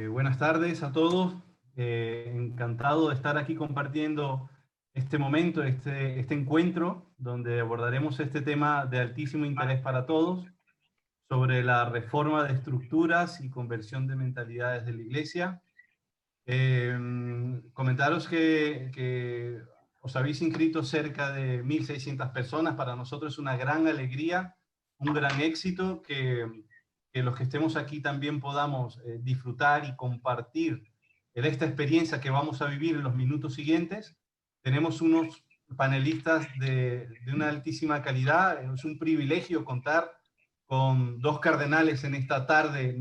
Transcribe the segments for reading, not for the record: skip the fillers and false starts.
Buenas tardes a todos. Encantado de estar aquí compartiendo este momento, este encuentro, donde abordaremos este tema de altísimo interés para todos, sobre la reforma de estructuras y conversión de mentalidades de la Iglesia. Comentaros que os habéis inscrito cerca de 1.600 personas. Para nosotros es una gran alegría, un gran éxito que los que estemos aquí también podamos disfrutar y compartir esta experiencia que vamos a vivir en los minutos siguientes. Tenemos unos panelistas de una altísima calidad. Es un privilegio contar con dos cardenales en esta tarde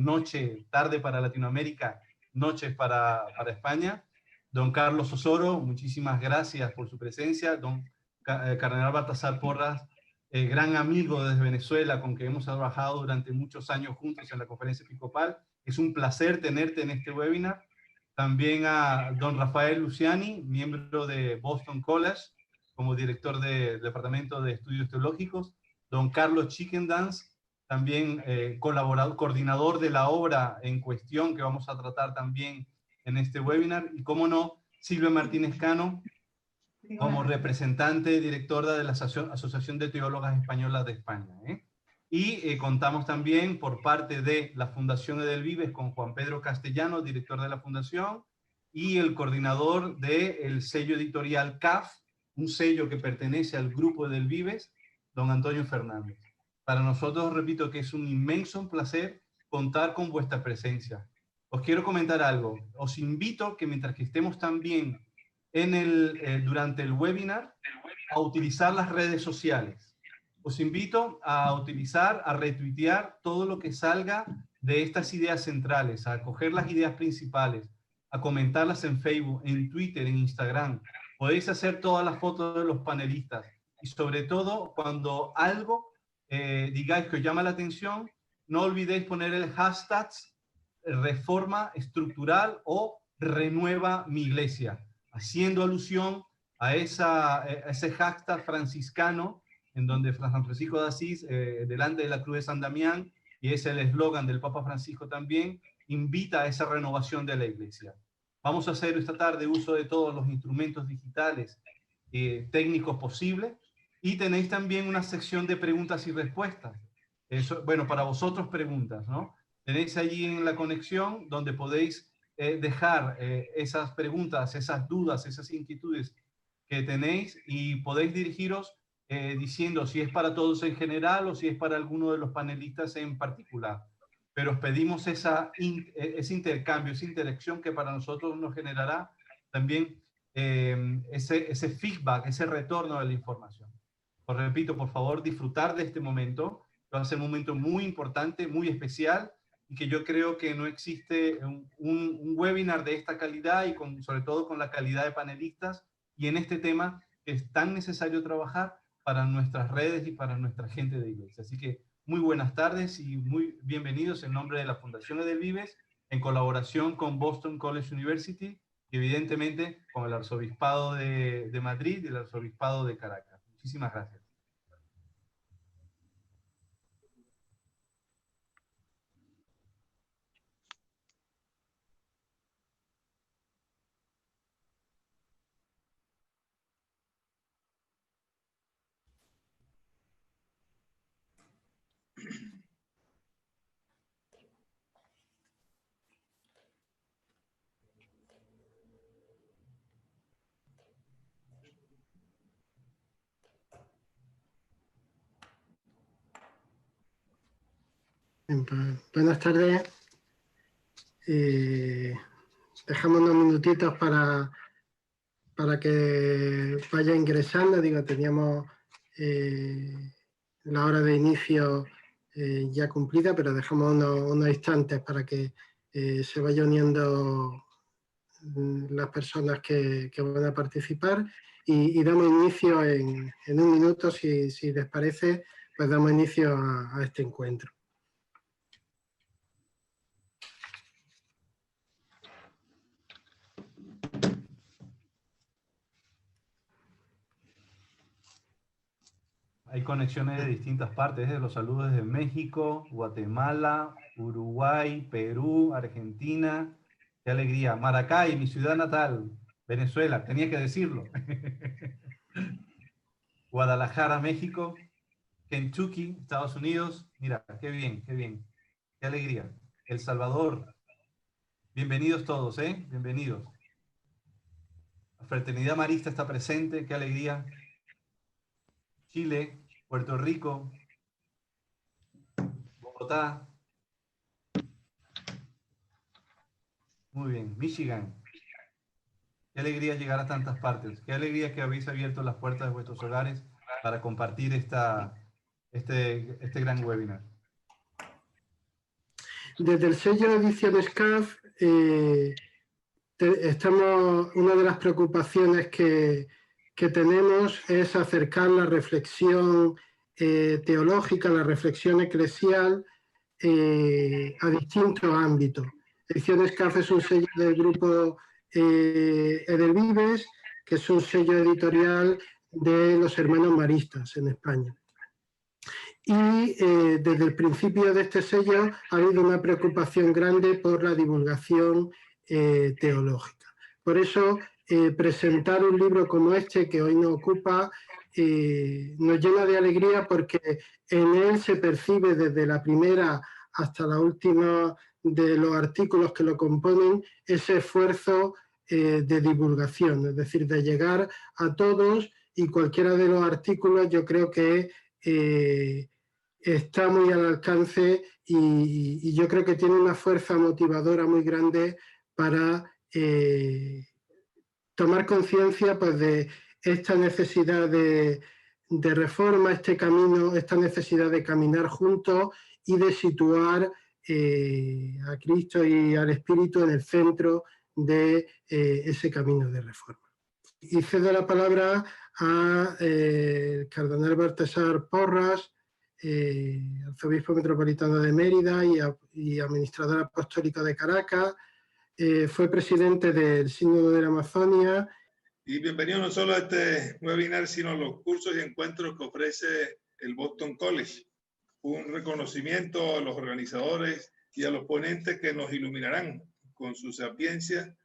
para Latinoamérica, noches para España. Don Carlos Osoro, muchísimas gracias por su presencia. Don Cardenal Baltasar Porras, gran amigo desde Venezuela, con quien hemos trabajado durante muchos años juntos en la Conferencia Episcopal. Es un placer tenerte en este webinar. También a don Rafael Luciani, miembro de Boston College, como director del Departamento de Estudios Teológicos. Don Carlos Chickendance, también coordinador de la obra en cuestión que vamos a tratar también en este webinar. Y cómo no, Silvia Martínez Cano, como representante directora de la Asociación de Teólogas Españolas de España. Y contamos también por parte de la Fundación Edelvives con Juan Pedro Castellano, director de la Fundación, y el coordinador del sello editorial CAF, un sello que pertenece al grupo Edelvives, don Antonio Fernández. Para nosotros, repito, que es un inmenso placer contar con vuestra presencia. Os quiero comentar algo. Os invito que mientras que estemos también durante el webinar, a utilizar las redes sociales. Os invito a retuitear todo lo que salga de estas ideas centrales, a coger las ideas principales, a comentarlas en Facebook, en Twitter, en Instagram. Podéis hacer todas las fotos de los panelistas. Y sobre todo, cuando algo digáis que os llama la atención, no olvidéis poner el hashtag reforma estructural o renueva mi iglesia, haciendo alusión a ese hashtag franciscano en donde San Francisco de Asís, delante de la cruz de San Damián, y es el eslogan del Papa Francisco también, invita a esa renovación de la iglesia. Vamos a hacer esta tarde uso de todos los instrumentos digitales técnicos posibles, y tenéis también una sección de preguntas y respuestas. Bueno, para vosotros preguntas, ¿no? Tenéis allí en la conexión donde podéis dejar esas preguntas, esas dudas, esas inquietudes que tenéis, y podéis dirigiros diciendo si es para todos en general o si es para alguno de los panelistas en particular. Pero os pedimos ese intercambio, esa interacción que para nosotros nos generará también ese feedback, ese retorno de la información. Os repito, por favor, disfrutar de este momento. Va a ser un momento muy importante, muy especial, y que yo creo que no existe un webinar de esta calidad y sobre todo con la calidad de panelistas y en este tema que es tan necesario trabajar para nuestras redes y para nuestra gente de iglesia. Así que muy buenas tardes y muy bienvenidos en nombre de la Fundación Edelvives, en colaboración con Boston College University y evidentemente con el Arzobispado de Madrid y el Arzobispado de Caracas. Muchísimas gracias. Bien, pues, buenas tardes. Dejamos unos minutitos para que vaya ingresando. Digo, teníamos la hora de inicio ya cumplida, pero dejamos unos instantes para que se vaya uniendo las personas que van a participar y damos inicio en un minuto, si les parece, pues damos inicio a este encuentro. Hay conexiones de distintas partes, los saludos desde México, Guatemala, Uruguay, Perú, Argentina. Qué alegría. Maracay, mi ciudad natal. Venezuela, tenía que decirlo. Guadalajara, México. Kentucky, Estados Unidos. Mira, qué bien, qué bien. Qué alegría. El Salvador. Bienvenidos todos, ¿eh? Bienvenidos. La Fraternidad Marista está presente, qué alegría. Chile, Puerto Rico, Bogotá. Muy bien, Michigan. Qué alegría llegar a tantas partes. Qué alegría que habéis abierto las puertas de vuestros hogares para compartir este gran webinar. Desde el sello Ediciones CAF, una de las preocupaciones que tenemos es acercar la reflexión teológica, la reflexión eclesial a distintos ámbitos. Ediciones CAF es un sello del grupo Edelvives, que es un sello editorial de los hermanos maristas en España. Y desde el principio de este sello ha habido una preocupación grande por la divulgación teológica. Por eso, presentar un libro como este, que hoy nos ocupa, nos llena de alegría porque en él se percibe desde la primera hasta la última de los artículos que lo componen ese esfuerzo de divulgación, es decir, de llegar a todos, y cualquiera de los artículos yo creo que está muy al alcance y yo creo que tiene una fuerza motivadora muy grande para tomar conciencia pues, de esta necesidad de reforma, este camino, esta necesidad de caminar juntos y de situar a Cristo y al Espíritu en el centro de ese camino de reforma. Y cedo la palabra al cardenal Baltasar Porras, arzobispo metropolitano de Mérida y administrador apostólico de Caracas. Fue presidente del Sínodo de la Amazonia. Y bienvenido no solo a este webinar, sino a los cursos y encuentros que ofrece el Boston College. Un reconocimiento a los organizadores y a los ponentes que nos iluminarán con su sapiencia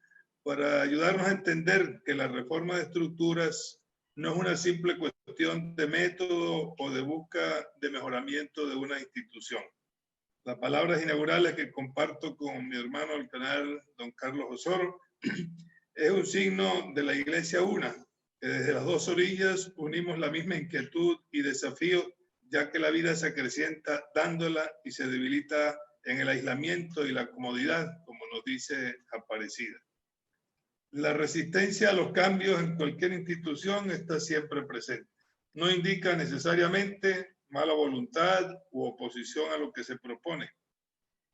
para ayudarnos a entender que la reforma de estructuras no es una simple cuestión de método o de búsqueda de mejoramiento de una institución. Las palabras inaugurales que comparto con mi hermano el canal don Carlos Osoro es un signo de la Iglesia una, que desde las dos orillas unimos la misma inquietud y desafío, ya que la vida se acrecienta dándola y se debilita en el aislamiento y la comodidad, como nos dice Aparecida. La resistencia a los cambios en cualquier institución está siempre presente. No indica necesariamente mala voluntad u oposición a lo que se propone.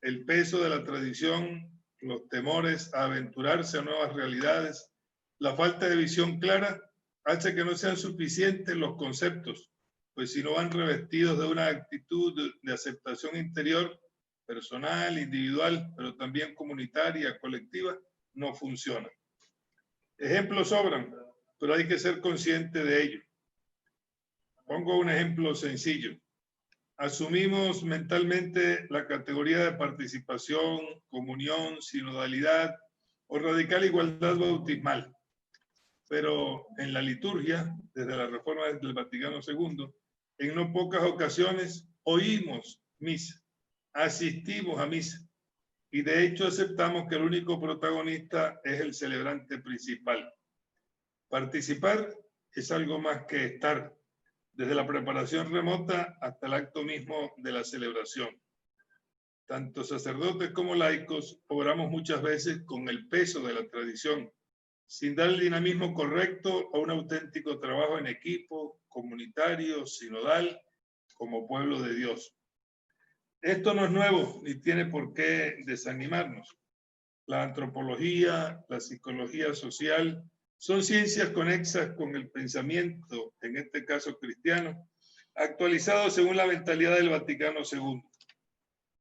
El peso de la tradición, los temores a aventurarse a nuevas realidades, la falta de visión clara, hace que no sean suficientes los conceptos, pues si no van revestidos de una actitud de aceptación interior, personal, individual, pero también comunitaria, colectiva, no funciona. Ejemplos sobran, pero hay que ser consciente de ello. Pongo un ejemplo sencillo. Asumimos mentalmente la categoría de participación, comunión, sinodalidad o radical igualdad bautismal. Pero en la liturgia, desde la reforma del Vaticano II, en no pocas ocasiones oímos misa, asistimos a misa. Y de hecho aceptamos que el único protagonista es el celebrante principal. Participar es algo más que estar, desde la preparación remota hasta el acto mismo de la celebración. Tanto sacerdotes como laicos obramos muchas veces con el peso de la tradición, sin dar el dinamismo correcto a un auténtico trabajo en equipo, comunitario, sinodal, como pueblo de Dios. Esto no es nuevo ni tiene por qué desanimarnos. La antropología, la psicología social, son ciencias conexas con el pensamiento, en este caso cristiano, actualizado según la mentalidad del Vaticano II.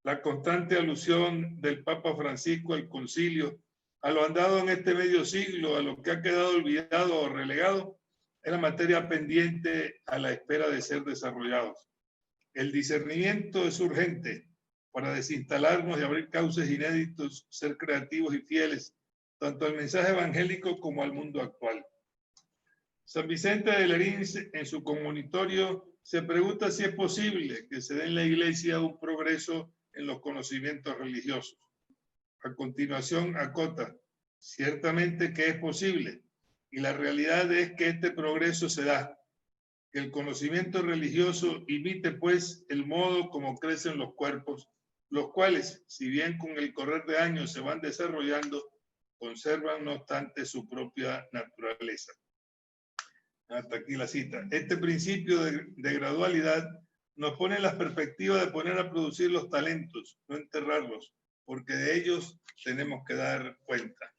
La constante alusión del Papa Francisco al concilio, a lo andado en este medio siglo, a lo que ha quedado olvidado o relegado, es la materia pendiente a la espera de ser desarrollados. El discernimiento es urgente, para desinstalarnos y abrir cauces inéditos, ser creativos y fieles, tanto al mensaje evangélico como al mundo actual. San Vicente de Lérins, en su comunitorio, se pregunta si es posible que se dé en la Iglesia un progreso en los conocimientos religiosos. A continuación, acota, ciertamente que es posible, y la realidad es que este progreso se da, que el conocimiento religioso imite pues el modo como crecen los cuerpos, los cuales, si bien con el correr de años se van desarrollando, conservan no obstante su propia naturaleza. Hasta aquí la cita. Este principio de gradualidad nos pone en la perspectiva de poner a producir los talentos, no enterrarlos, porque de ellos tenemos que dar cuenta.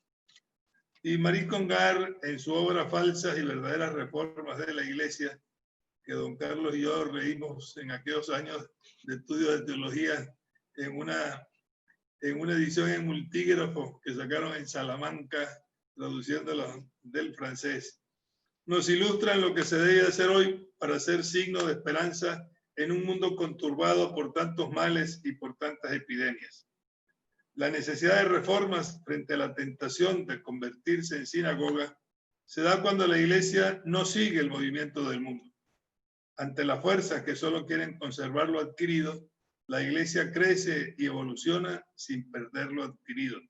Y Marie Congar, en su obra Falsas y verdaderas reformas de la Iglesia, que don Carlos y yo leímos en aquellos años de estudio de teología en una edición en multígrafo que sacaron en Salamanca, traduciéndolo del francés, nos ilustra en lo que se debe hacer hoy para ser signo de esperanza en un mundo conturbado por tantos males y por tantas epidemias. La necesidad de reformas frente a la tentación de convertirse en sinagoga se da cuando la Iglesia no sigue el movimiento del mundo. Ante las fuerzas que solo quieren conservar lo adquirido, la Iglesia crece y evoluciona sin perder lo adquirido.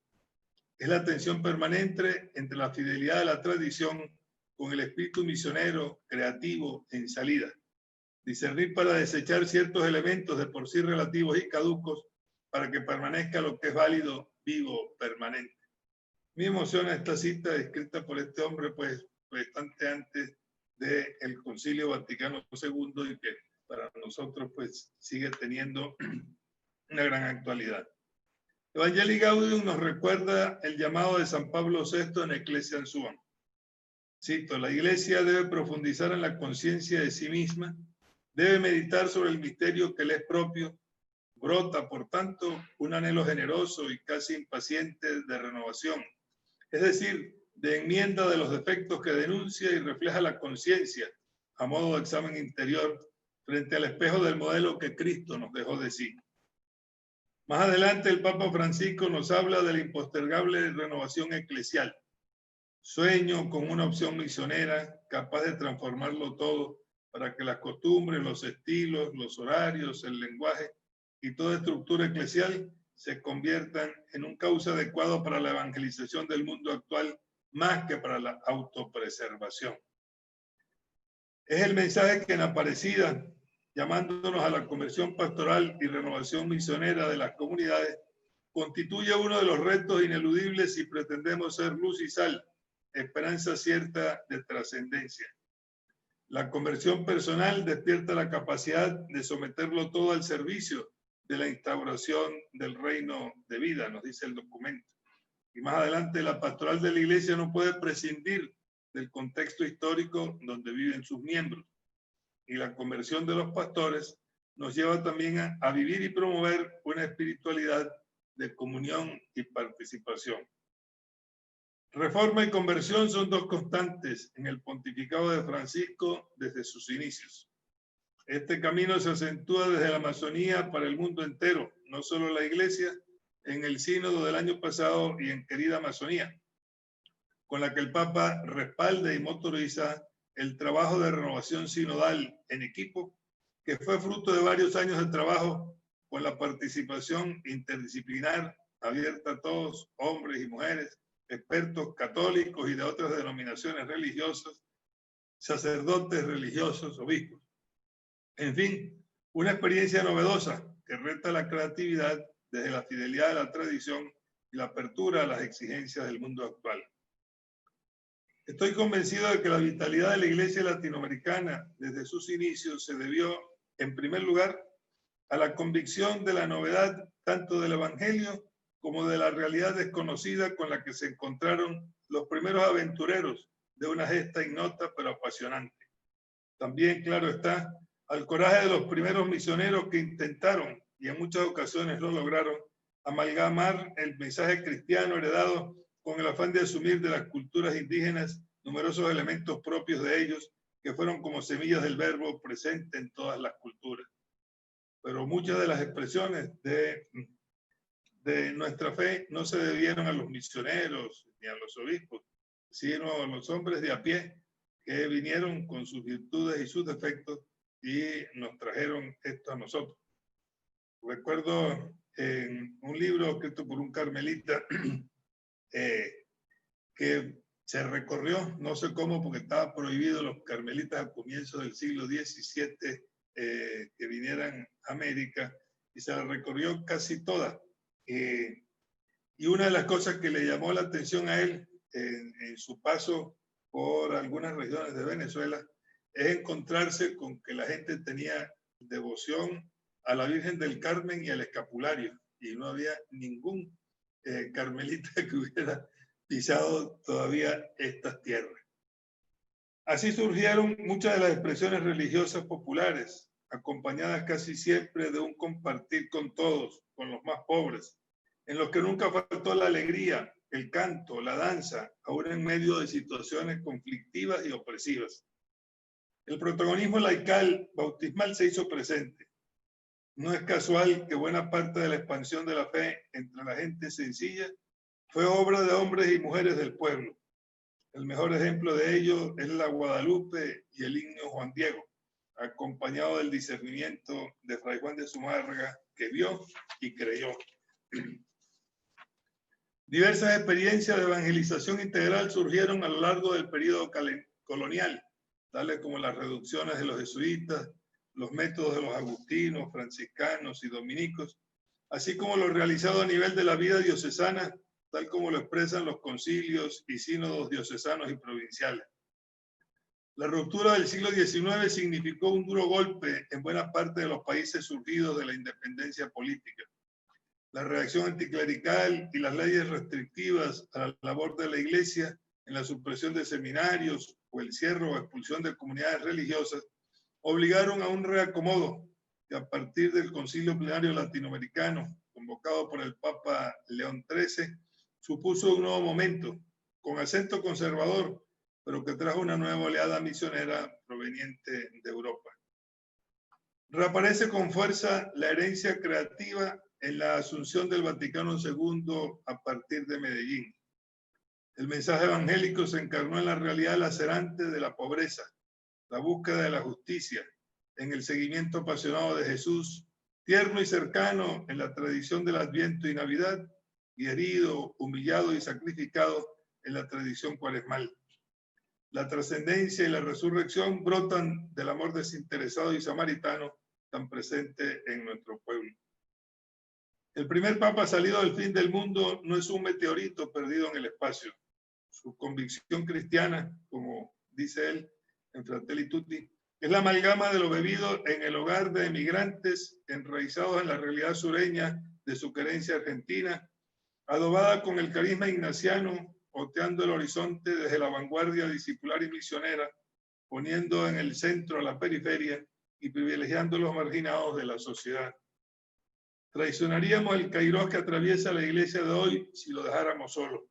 Es la tensión permanente entre la fidelidad a la tradición con el espíritu misionero, creativo, en salida. Discernir para desechar ciertos elementos de por sí relativos y caducos para que permanezca lo que es válido, vivo, permanente. Me emociona esta cita escrita por este hombre, pues bastante antes del Concilio Vaticano II y que para nosotros pues sigue teniendo una gran actualidad. Evangelii Gaudium nos recuerda el llamado de San Pablo VI en Ecclesiam Suam. Cito, la Iglesia debe profundizar en la conciencia de sí misma, debe meditar sobre el misterio que le es propio, brota, por tanto, un anhelo generoso y casi impaciente de renovación, es decir, de enmienda de los defectos que denuncia y refleja la conciencia a modo de examen interior frente al espejo del modelo que Cristo nos dejó de sí. Más adelante el Papa Francisco nos habla de la impostergable renovación eclesial, sueño con una opción misionera capaz de transformarlo todo para que las costumbres, los estilos, los horarios, el lenguaje y toda estructura eclesial se conviertan en un cauce adecuado para la evangelización del mundo actual más que para la autopreservación. Es el mensaje que en Aparecida, llamándonos a la conversión pastoral y renovación misionera de las comunidades, constituye uno de los retos ineludibles si pretendemos ser luz y sal, esperanza cierta de trascendencia. La conversión personal despierta la capacidad de someterlo todo al servicio de la instauración del reino de vida, nos dice el documento. Y más adelante, la pastoral de la Iglesia no puede prescindir del contexto histórico donde viven sus miembros. Y la conversión de los pastores nos lleva también a vivir y promover una espiritualidad de comunión y participación. Reforma y conversión son dos constantes en el pontificado de Francisco desde sus inicios. Este camino se acentúa desde la Amazonía para el mundo entero, no solo la Iglesia, en el sínodo del año pasado y en querida Amazonía, con la que el Papa respalda y motoriza el trabajo de renovación sinodal en equipo, que fue fruto de varios años de trabajo con la participación interdisciplinar abierta a todos, hombres y mujeres, expertos católicos y de otras denominaciones religiosas, sacerdotes religiosos, obispos. En fin, una experiencia novedosa que reta la creatividad desde la fidelidad a la tradición y la apertura a las exigencias del mundo actual. Estoy convencido de que la vitalidad de la Iglesia latinoamericana desde sus inicios se debió, en primer lugar, a la convicción de la novedad tanto del Evangelio como de la realidad desconocida con la que se encontraron los primeros aventureros de una gesta ignota pero apasionante. También, claro está, al coraje de los primeros misioneros que intentaron, y en muchas ocasiones lo lograron, amalgamar el mensaje cristiano heredado con el afán de asumir de las culturas indígenas numerosos elementos propios de ellos que fueron como semillas del verbo presente en todas las culturas. pero muchas de las expresiones de nuestra fe no se debieron a los misioneros ni a los obispos, sino a los hombres de a pie que vinieron con sus virtudes y sus defectos y nos trajeron esto a nosotros. Recuerdo en un libro escrito por un carmelita que se recorrió, no sé cómo, porque estaba prohibido los carmelitas a comienzos del siglo XVII que vinieran a América, y se la recorrió casi toda. Y una de las cosas que le llamó la atención a él en su paso por algunas regiones de Venezuela es encontrarse con que la gente tenía devoción a la Virgen del Carmen y al escapulario, y no había ningún carmelita que hubiera pisado todavía estas tierras. Así surgieron muchas de las expresiones religiosas populares, acompañadas casi siempre de un compartir con todos, con los más pobres, en los que nunca faltó la alegría, el canto, la danza, aún en medio de situaciones conflictivas y opresivas. El protagonismo laical bautismal se hizo presente. No es casual que buena parte de la expansión de la fe entre la gente sencilla fue obra de hombres y mujeres del pueblo. El mejor ejemplo de ello es la Guadalupe y el himno Juan Diego, acompañado del discernimiento de Fray Juan de Zumárraga, que vio y creyó. Diversas experiencias de evangelización integral surgieron a lo largo del periodo colonial, tales como las reducciones de los jesuitas, los métodos de los agustinos, franciscanos y dominicos, así como lo realizado a nivel de la vida diocesana, tal como lo expresan los concilios y sínodos diocesanos y provinciales. La ruptura del siglo XIX significó un duro golpe en buena parte de los países surgidos de la independencia política. La reacción anticlerical y las leyes restrictivas a la labor de la Iglesia en la supresión de seminarios o el cierre o expulsión de comunidades religiosas obligaron a un reacomodo que a partir del Concilio Plenario Latinoamericano, convocado por el Papa León XIII, supuso un nuevo momento, con acento conservador, pero que trajo una nueva oleada misionera proveniente de Europa. Reaparece con fuerza la herencia creativa en la asunción del Vaticano II a partir de Medellín. El mensaje evangélico se encarnó en la realidad lacerante de la pobreza, la búsqueda de la justicia, en el seguimiento apasionado de Jesús, tierno y cercano en la tradición del Adviento y Navidad, y herido, humillado y sacrificado en la tradición cuaresmal. La trascendencia y la resurrección brotan del amor desinteresado y samaritano tan presente en nuestro pueblo. El primer papa salido del fin del mundo no es un meteorito perdido en el espacio. Su convicción cristiana, como dice él en Fratelli Tutti, es la amalgama de lo bebido en el hogar de emigrantes enraizados en la realidad sureña de su querencia argentina, adobada con el carisma ignaciano, oteando el horizonte desde la vanguardia discipular y misionera, poniendo en el centro a la periferia y privilegiando a los marginados de la sociedad. Traicionaríamos el Kairos que atraviesa la iglesia de hoy si lo dejáramos solo.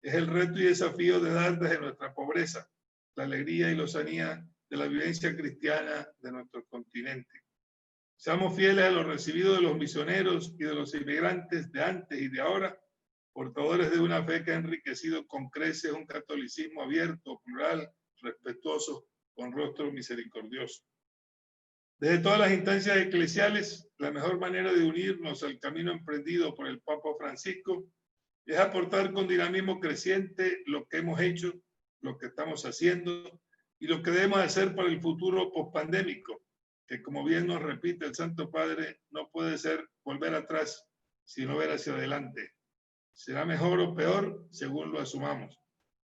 Es el reto y desafío de dar desde nuestra pobreza la alegría y lozanía de la vivencia cristiana de nuestro continente. Seamos fieles a lo recibido de los misioneros y de los inmigrantes de antes y de ahora, portadores de una fe que ha enriquecido con creces un catolicismo abierto, plural, respetuoso, con rostro misericordioso. Desde todas las instancias eclesiales, la mejor manera de unirnos al camino emprendido por el Papa Francisco es aportar con dinamismo creciente lo que hemos hecho, lo que estamos haciendo y lo que debemos hacer para el futuro pospandémico, que como bien nos repite el Santo Padre, no puede ser volver atrás, sino ver hacia adelante. Será mejor o peor según lo asumamos.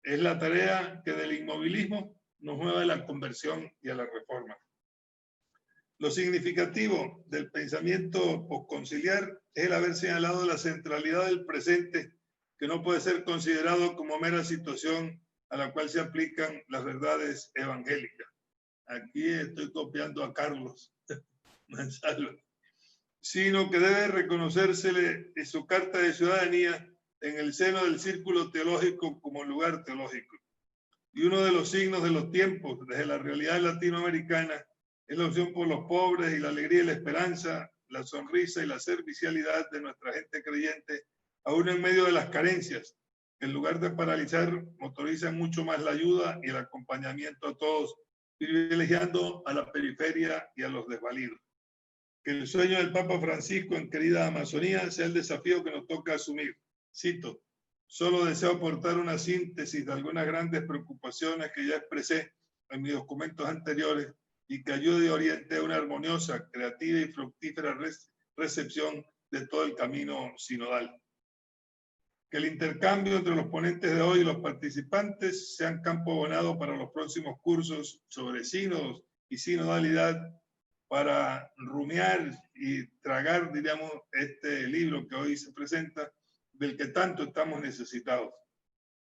Es la tarea que del inmovilismo nos mueve a la conversión y a la reforma. Lo significativo del pensamiento postconciliar es el haber señalado la centralidad del presente, que no puede ser considerado como mera situación a la cual se aplican las verdades evangélicas. Aquí estoy copiando a Carlos Manzalo, sino que debe reconocérsele en su carta de ciudadanía en el seno del círculo teológico como lugar teológico. Y uno de los signos de los tiempos desde la realidad latinoamericana Es la opción por los pobres y la alegría y la esperanza, la sonrisa y la servicialidad de nuestra gente creyente, aún en medio de las carencias, que en lugar de paralizar, motorizan mucho más la ayuda y el acompañamiento a todos, privilegiando a la periferia y a los desvalidos. Que el sueño del Papa Francisco en querida Amazonía sea el desafío que nos toca asumir. Cito, solo deseo aportar una síntesis de algunas grandes preocupaciones que ya expresé en mis documentos anteriores y que ayude y oriente a una armoniosa, creativa y fructífera recepción de todo el camino sinodal. Que el intercambio entre los ponentes de hoy y los participantes sean campo abonado para los próximos cursos sobre sínodos y sinodalidad, para rumiar y tragar, diríamos, este libro que hoy se presenta, del que tanto estamos necesitados.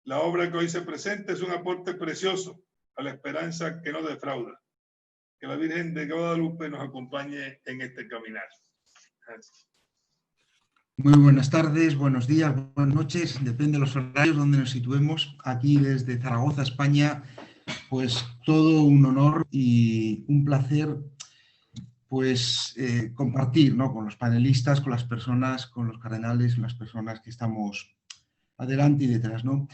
La obra que hoy se presenta es un aporte precioso a la esperanza que no defrauda. Que la Virgen de Guadalupe nos acompañe en este caminar. Gracias. Muy buenas tardes, buenos días, buenas noches, depende de los horarios donde nos situemos. Aquí desde Zaragoza, España, pues todo un honor y un placer pues compartir, ¿no?, con los panelistas, con las personas, con los cardenales, las personas que estamos adelante y detrás, ¿no?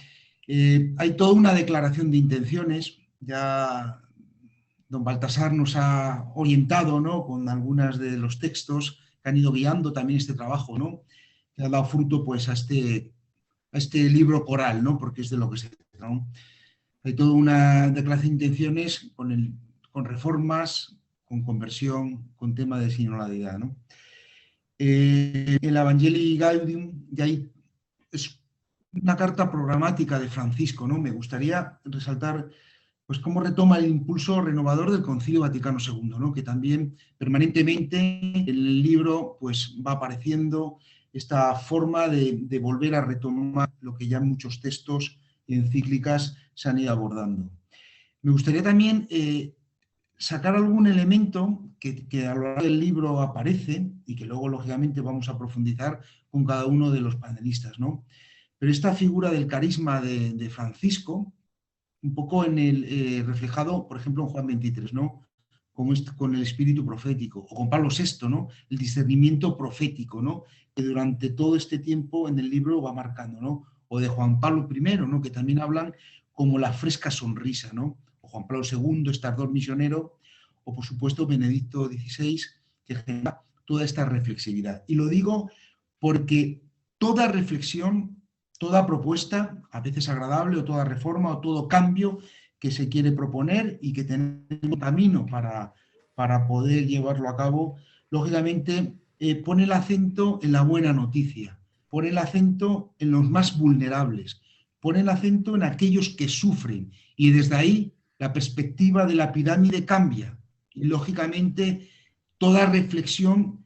Hay toda una declaración de intenciones, ya don Baltasar nos ha orientado, ¿no?, con algunos de los textos que han ido guiando también este trabajo, ¿no?, que ha dado fruto pues a este libro coral, ¿no?, porque es de lo que se trata, ¿no? Hay toda una declaración de intenciones con reformas, con conversión, con tema de sinodalidad, ¿no? El Evangelii Gaudium ya es una carta programática de Francisco, ¿no? Me gustaría resaltar pues cómo retoma el impulso renovador del Concilio Vaticano II, ¿no?, que también permanentemente en el libro pues va apareciendo esta forma de volver a retomar lo que ya en muchos textos y encíclicas se han ido abordando. Me gustaría también sacar algún elemento que a lo largo del libro aparece y que luego, lógicamente, vamos a profundizar con cada uno de los panelistas, ¿no? Pero esta figura del carisma de Francisco, un poco reflejado, por ejemplo, en Juan 23, ¿no?, con el espíritu profético, o con Pablo VI, ¿no?, el discernimiento profético, ¿no?, que durante todo este tiempo en el libro va marcando, ¿no?, o de Juan Pablo I, ¿no?, que también hablan como la fresca sonrisa, ¿no?, o Juan Pablo II, este ardor misionero, o por supuesto Benedicto XVI, que genera toda esta reflexividad. Y lo digo porque toda reflexión, toda propuesta, a veces agradable, o toda reforma, o todo cambio que se quiere proponer y que tenemos un camino para poder llevarlo a cabo, lógicamente pone el acento en la buena noticia, pone el acento en los más vulnerables, pone el acento en aquellos que sufren, y desde ahí la perspectiva de la pirámide cambia. Y lógicamente toda reflexión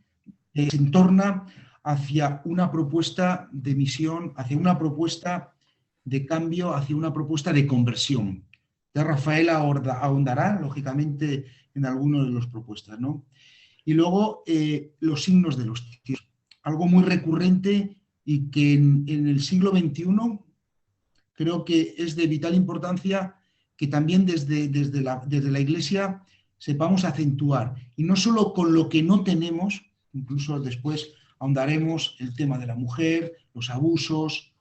se entorna hacia una propuesta de misión, hacia una propuesta de cambio, hacia una propuesta de conversión. Ya Rafael ahondará, lógicamente, en algunas de las propuestas, ¿no? Y luego los signos de los tiempos. Algo muy recurrente y que en el siglo XXI creo que es de vital importancia que también desde la Iglesia sepamos acentuar. Y no solo con lo que no tenemos, incluso después ahondaremos el tema de la mujer, los abusos,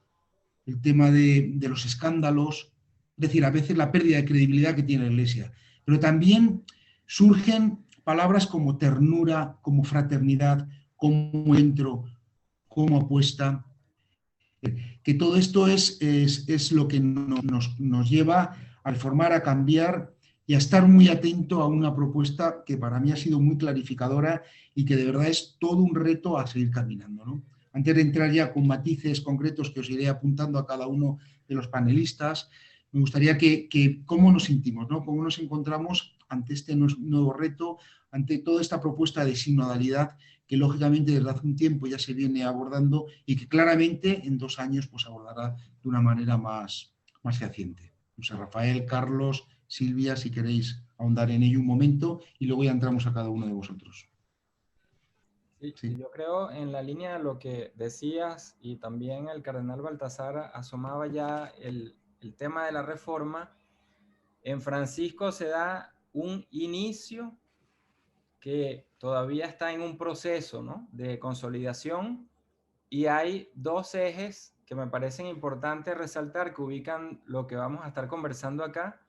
el tema de los escándalos, es decir, a veces la pérdida de credibilidad que tiene la Iglesia. Pero también surgen palabras como ternura, como fraternidad, como entro, como apuesta, que todo esto es lo que nos lleva a reformar, a cambiar y a estar muy atento a una propuesta que para mí ha sido muy clarificadora y que de verdad es todo un reto a seguir caminando, ¿no? Antes de entrar ya con matices concretos que os iré apuntando a cada uno de los panelistas, me gustaría que cómo nos sentimos, ¿no?, cómo nos encontramos ante este nuevo reto, ante toda esta propuesta de sinodalidad que lógicamente desde hace un tiempo ya se viene abordando y que claramente en 2 años pues abordará de una manera más fehaciente. José Rafael, Carlos, Silvia, si queréis ahondar en ello un momento y luego ya entramos a cada uno de vosotros. Sí. Yo creo en la línea de lo que decías, y también el cardenal Baltasar asomaba ya el tema de la reforma. En Francisco se da un inicio que todavía está en un proceso, ¿no?, de consolidación, y hay dos ejes que me parecen importantes resaltar que ubican lo que vamos a estar conversando acá.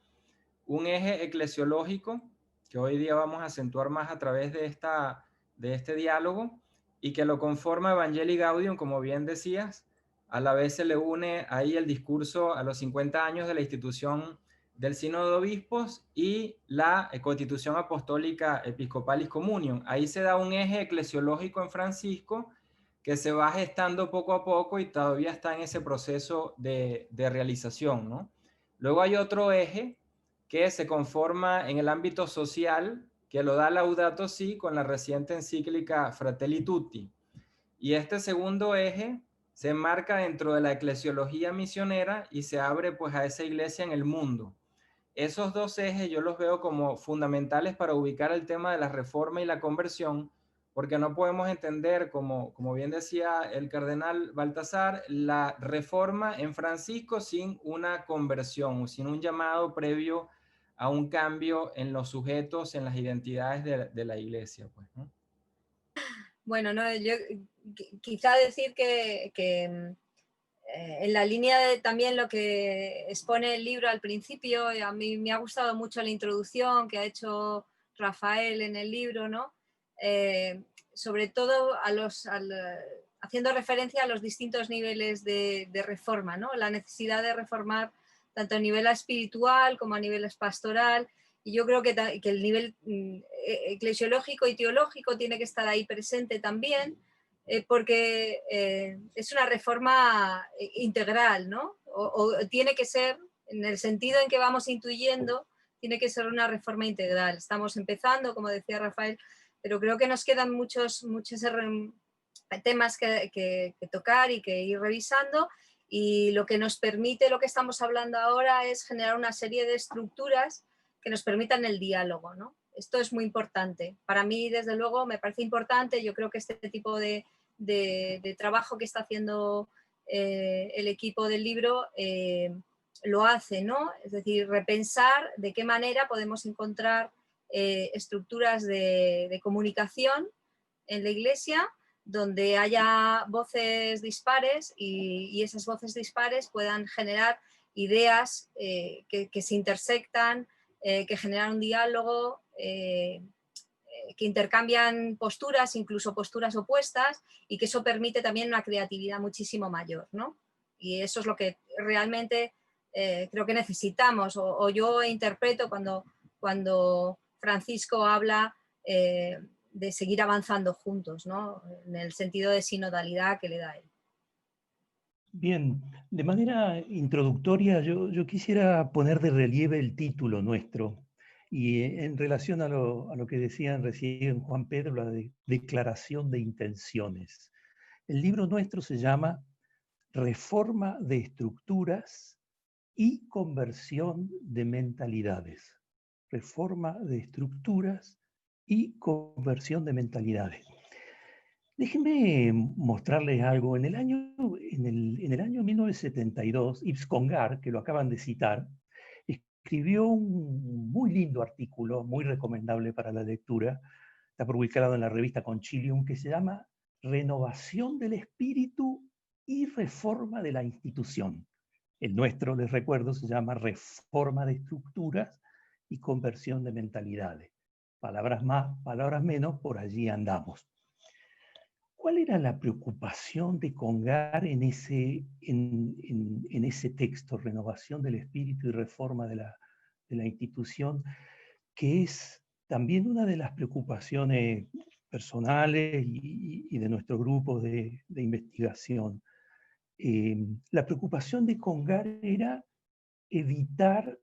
Un eje eclesiológico, que hoy día vamos a acentuar más a través de este diálogo, y que lo conforma Evangelii Gaudium, como bien decías. A la vez se le une ahí el discurso a los 50 años de la institución del Sínodo de Obispos y la Constitución Apostólica Episcopalis Communion. Ahí se da un eje eclesiológico en Francisco que se va gestando poco a poco y todavía está en ese proceso de realización, ¿no? Luego hay otro eje que se conforma en el ámbito social, que lo da Laudato Si con la reciente encíclica Fratelli Tutti. Y este segundo eje se enmarca dentro de la eclesiología misionera y se abre pues a esa iglesia en el mundo. Esos dos ejes yo los veo como fundamentales para ubicar el tema de la reforma y la conversión, porque no podemos entender, como bien decía el cardenal Baltasar, la reforma en Francisco sin una conversión, sin un llamado previo a un cambio en los sujetos, en las identidades de la iglesia, pues, ¿no? Bueno, no, yo quizá decir que en la línea de también lo que expone el libro al principio, a mí me ha gustado mucho la introducción que ha hecho Rafael en el libro, ¿no? Sobre todo haciendo referencia a los distintos niveles de reforma, ¿no? La necesidad de reformar tanto a nivel espiritual como a nivel pastoral. Y yo creo que el nivel eclesiológico y teológico tiene que estar ahí presente también, porque es una reforma integral, ¿no? O tiene que ser, en el sentido en que vamos intuyendo, tiene que ser una reforma integral. Estamos empezando, como decía Rafael, pero creo que nos quedan muchos temas que tocar y que ir revisando, y lo que nos permite, lo que estamos hablando ahora, es generar una serie de estructuras que nos permitan el diálogo, ¿no? Esto es muy importante. Para mí, desde luego, me parece importante. Yo creo que este tipo de trabajo que está haciendo el equipo del libro lo hace, ¿no? Es decir, repensar de qué manera podemos encontrar estructuras de comunicación en la Iglesia donde haya voces dispares y esas voces dispares puedan generar ideas que se intersectan, que generan un diálogo, que intercambian posturas, incluso posturas opuestas, y que eso permite también una creatividad muchísimo mayor, ¿no? Y eso es lo que realmente creo que necesitamos, o yo interpreto cuando Francisco habla de seguir avanzando juntos, ¿no? En el sentido de sinodalidad que le da él. Bien, de manera introductoria yo quisiera poner de relieve el título nuestro y en relación a lo que decían recién Juan Pedro, la declaración de intenciones. El libro nuestro se llama Reforma de estructuras y conversión de mentalidades. Reforma de estructuras y conversión de mentalidades. Déjenme mostrarles algo. En el año 1972, Yves Congar, que lo acaban de citar, escribió un muy lindo artículo, muy recomendable para la lectura, está publicado en la revista Concilium, que se llama Renovación del Espíritu y Reforma de la Institución. El nuestro, les recuerdo, se llama Reforma de Estructuras y Conversión de Mentalidades. Palabras más, palabras menos, por allí andamos. ¿Cuál era la preocupación de Congar en ese texto, Renovación del Espíritu y Reforma de la Institución, que es también una de las preocupaciones personales y de nuestro grupo de investigación? La preocupación de Congar era evitar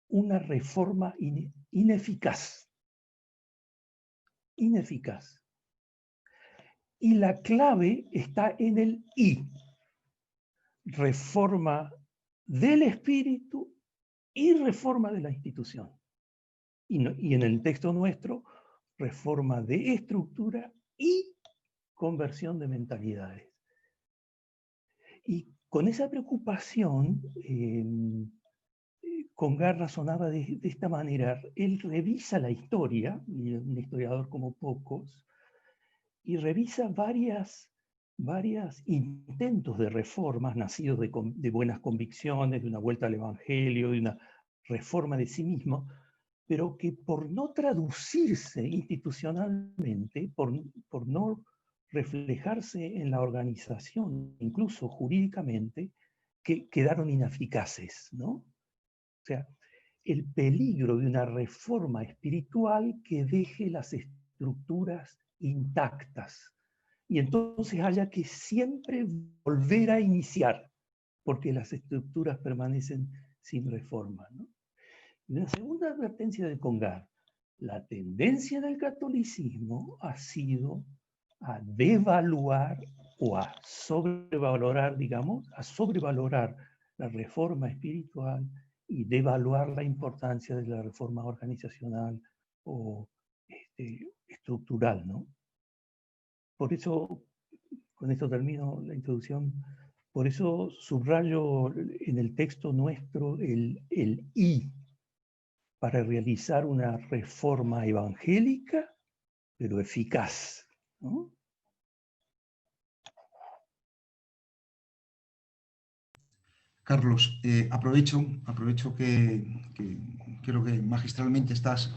una reforma ineficaz. Ineficaz. Y la clave está en el I. Reforma del espíritu y reforma de la institución. Y en el texto nuestro, reforma de estructura y conversión de mentalidades. Y con esa preocupación, Congar razonaba de esta manera. Él revisa la historia, y es un historiador como pocos, y revisa varios intentos de reformas nacidos de buenas convicciones, de una vuelta al Evangelio, de una reforma de sí mismo, pero que por no traducirse institucionalmente, por no reflejarse en la organización, incluso jurídicamente, que quedaron ineficaces, ¿no? O sea, el peligro de una reforma espiritual que deje las estructuras intactas. Y entonces haya que siempre volver a iniciar, porque las estructuras permanecen sin reforma, ¿no? Y una segunda advertencia de Congar: la tendencia del catolicismo ha sido a devaluar o a sobrevalorar, digamos, a sobrevalorar la reforma espiritual y devaluar la importancia de la reforma organizacional o estructural, ¿no? Por eso, con esto termino la introducción, por eso subrayo en el texto nuestro el I, para realizar una reforma evangélica, pero eficaz, ¿no? Carlos, aprovecho que creo que magistralmente estás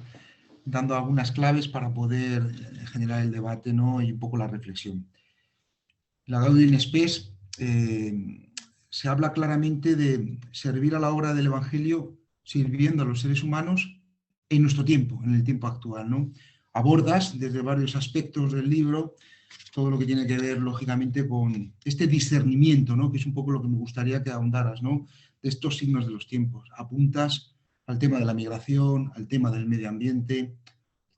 dando algunas claves para poder generar el debate, ¿no? Y un poco la reflexión. La Gaudium et Spes se habla claramente de servir a la obra del Evangelio sirviendo a los seres humanos en nuestro tiempo, en el tiempo actual, ¿no? Abordas desde varios aspectos del libro todo lo que tiene que ver, lógicamente, con este discernimiento, ¿no? Que es un poco lo que me gustaría que ahondaras, ¿no? De estos signos de los tiempos. Apuntas al tema de la migración, al tema del medio ambiente,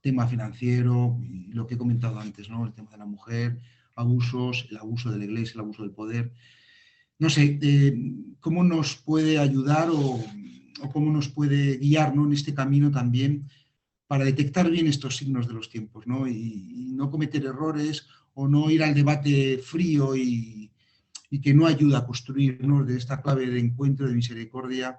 tema financiero, y lo que he comentado antes, ¿no? El tema de la mujer, abusos, el abuso de la Iglesia, el abuso del poder. No sé, ¿cómo nos puede ayudar o cómo nos puede guiar, ¿no? En este camino también para detectar bien estos signos de los tiempos, ¿no? Y no cometer errores o no ir al debate frío y que no ayuda a construirnos de esta clave de encuentro, de misericordia,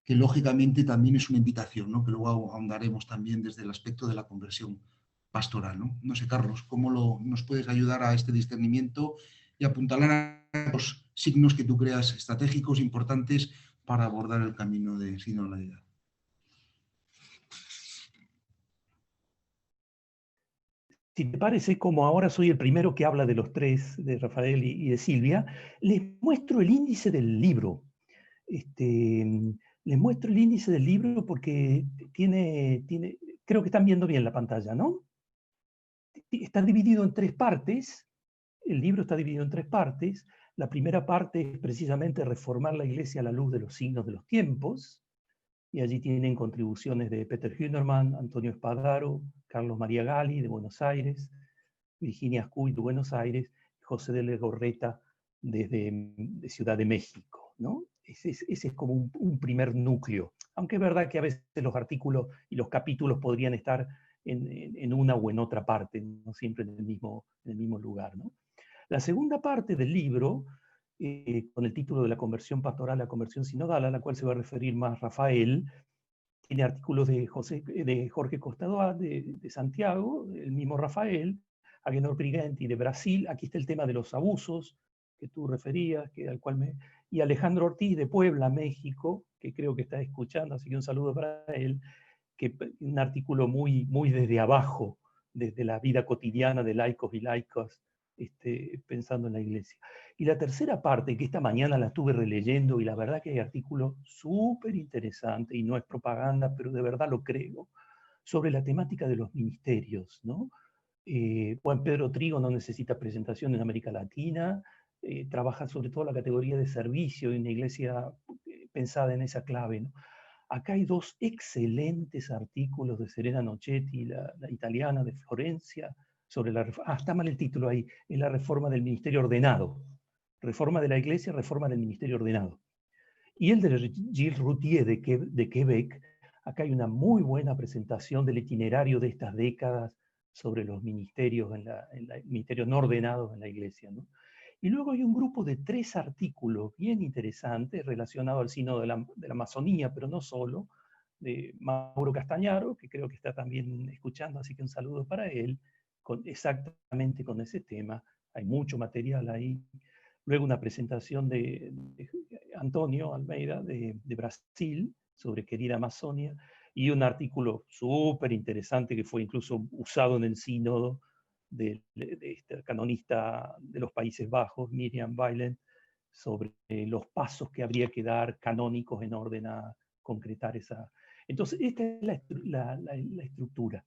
que lógicamente también es una invitación, ¿no? Que luego ahondaremos también desde el aspecto de la conversión pastoral, ¿no? No sé, Carlos, ¿cómo nos puedes ayudar a este discernimiento y apuntalar a los signos que tú creas estratégicos, importantes, para abordar el camino de sinodalidad? Si te parece, como ahora soy el primero que habla de los tres, de Rafael y de Silvia, les muestro el índice del libro. Les muestro el índice del libro porque creo que están viendo bien la pantalla, ¿no? Está dividido en tres partes. El libro está dividido en tres partes. La primera parte es precisamente reformar la Iglesia a la luz de los signos de los tiempos. Y allí tienen contribuciones de Peter Hünermann, Antonio Espadaro, Carlos María Gali, de Buenos Aires, Virginia Ascuy, de Buenos Aires, José de Legorreta, de Ciudad de México, ¿no? Ese es como un primer núcleo. Aunque es verdad que a veces los artículos y los capítulos podrían estar en una o en otra parte, no siempre en el mismo lugar, ¿no? La segunda parte del libro, con el título de la conversión pastoral a la conversión sinodal, a la cual se va a referir más Rafael, tiene artículos de Jorge Costador de Santiago, el mismo Rafael, Agenor Brigenti de Brasil. Aquí está el tema de los abusos que tú referías, y Alejandro Ortiz de Puebla, México, que creo que está escuchando, así que un saludo para él, que un artículo muy, muy desde abajo, desde la vida cotidiana de laicos y laicas, pensando en la Iglesia. Y la tercera parte, que esta mañana la estuve releyendo, y la verdad que hay artículos súper interesantes, y no es propaganda, pero de verdad lo creo, sobre la temática de los ministerios, ¿no? Juan Pedro Trigo no necesita presentación en América Latina, trabaja sobre todo la categoría de servicio en una iglesia pensada en esa clave, ¿no? Acá hay dos excelentes artículos de Serena Nochetti, la italiana de Florencia, sobre la reforma. Está mal el título ahí, es la reforma del ministerio ordenado. Reforma de la Iglesia, reforma del ministerio ordenado. Y el de Gilles Routier de Quebec, acá hay una muy buena presentación del itinerario de estas décadas sobre los ministerios, ministerios no ordenados en la Iglesia, ¿no? Y luego hay un grupo de 3 artículos bien interesantes relacionados al sínodo de la Amazonía, pero no solo, de Mauro Castañaro, que creo que está también escuchando, así que un saludo para él, exactamente con ese tema. Hay mucho material ahí. Luego una presentación de Antonio Almeida de Brasil sobre Querida Amazonia, y un artículo súper interesante que fue incluso usado en el sínodo de este canonista de los Países Bajos, Miriam Weiland, sobre los pasos que habría que dar canónicos en orden a concretar esa. Entonces, esta es la estructura.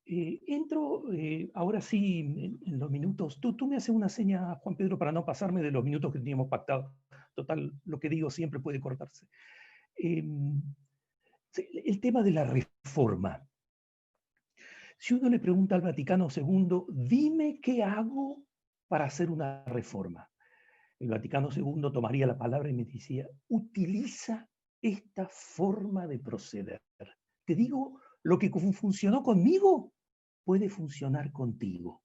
Entro ahora sí en los minutos. Tú me haces una seña, Juan Pedro, para no pasarme de los minutos que teníamos pactados. Total, lo que digo siempre puede cortarse. El tema de la reforma. Si uno le pregunta al Vaticano II, dime qué hago para hacer una reforma. El Vaticano II tomaría la palabra y me decía, utiliza esta forma de proceder. Te digo, lo que funcionó conmigo puede funcionar contigo.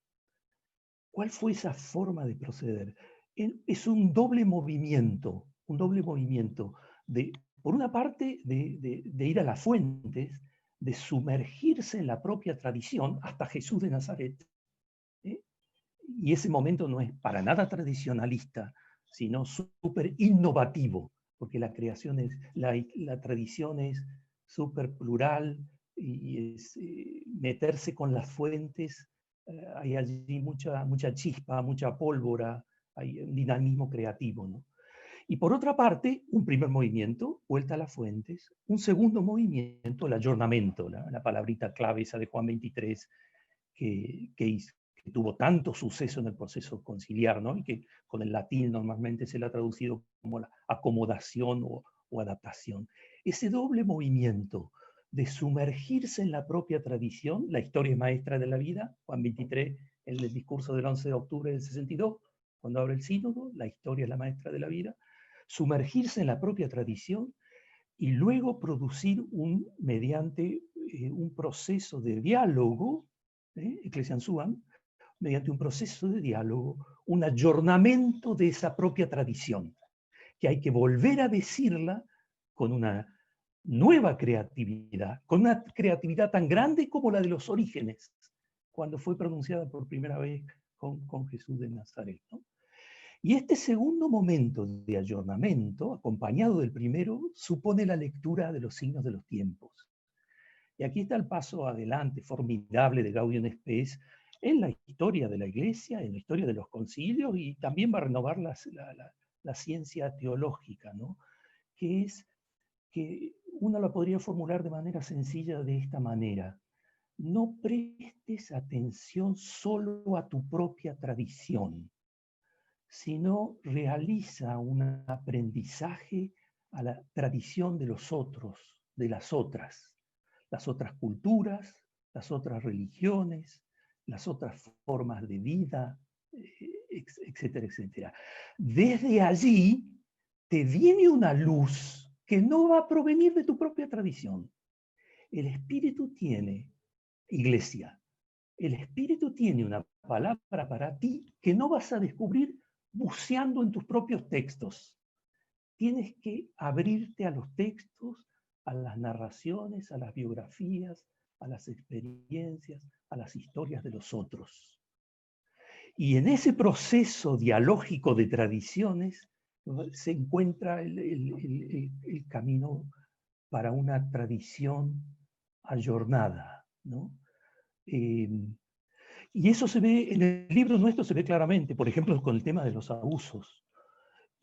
¿Cuál fue esa forma de proceder? Es un doble movimiento de, por una parte, de ir a las fuentes, de sumergirse en la propia tradición hasta Jesús de Nazaret. Y ese momento no es para nada tradicionalista, sino súper innovativo, porque la tradición es súper plural y es meterse con las fuentes. Hay allí mucha chispa, mucha pólvora, hay un dinamismo creativo, ¿no? Y por otra parte, un primer movimiento, vuelta a las fuentes. Un segundo movimiento, el ayornamiento, la palabrita clave esa de Juan 23, que tuvo tanto suceso en el proceso conciliar, ¿no? Y que con el latín normalmente se le ha traducido como la acomodación o adaptación. Ese doble movimiento de sumergirse en la propia tradición, la historia es maestra de la vida, Juan 23, en el discurso del 11 de octubre del 62, cuando abre el sínodo, la historia es la maestra de la vida, sumergirse en la propia tradición y luego producir mediante un proceso de diálogo, Ecclesiam Suam, mediante un proceso de diálogo, un ayornamiento de esa propia tradición, que hay que volver a decirla con una nueva creatividad, con una creatividad tan grande como la de los orígenes, cuando fue pronunciada por primera vez con Jesús de Nazaret, ¿no? Y este segundo momento de ayornamiento, acompañado del primero, supone la lectura de los signos de los tiempos. Y aquí está el paso adelante formidable de Gaudium et Spes en la historia de la Iglesia, en la historia de los concilios, y también va a renovar la ciencia teológica, ¿no? Que es que uno la podría formular de manera sencilla de esta manera. No prestes atención solo a tu propia tradición, sino realiza un aprendizaje a la tradición de los otros, de las otras culturas, las otras religiones, las otras formas de vida, etcétera, etcétera. Desde allí te viene una luz que no va a provenir de tu propia tradición. El Espíritu tiene, Iglesia, el Espíritu tiene una palabra para ti que no vas a descubrir buceando en tus propios textos. Tienes que abrirte a los textos, a las narraciones, a las biografías, a las experiencias, a las historias de los otros. Y en ese proceso dialógico de tradiciones se encuentra el camino para una tradición ayornada, ¿no? Y eso se ve, en el libro nuestro se ve claramente, por ejemplo, con el tema de los abusos.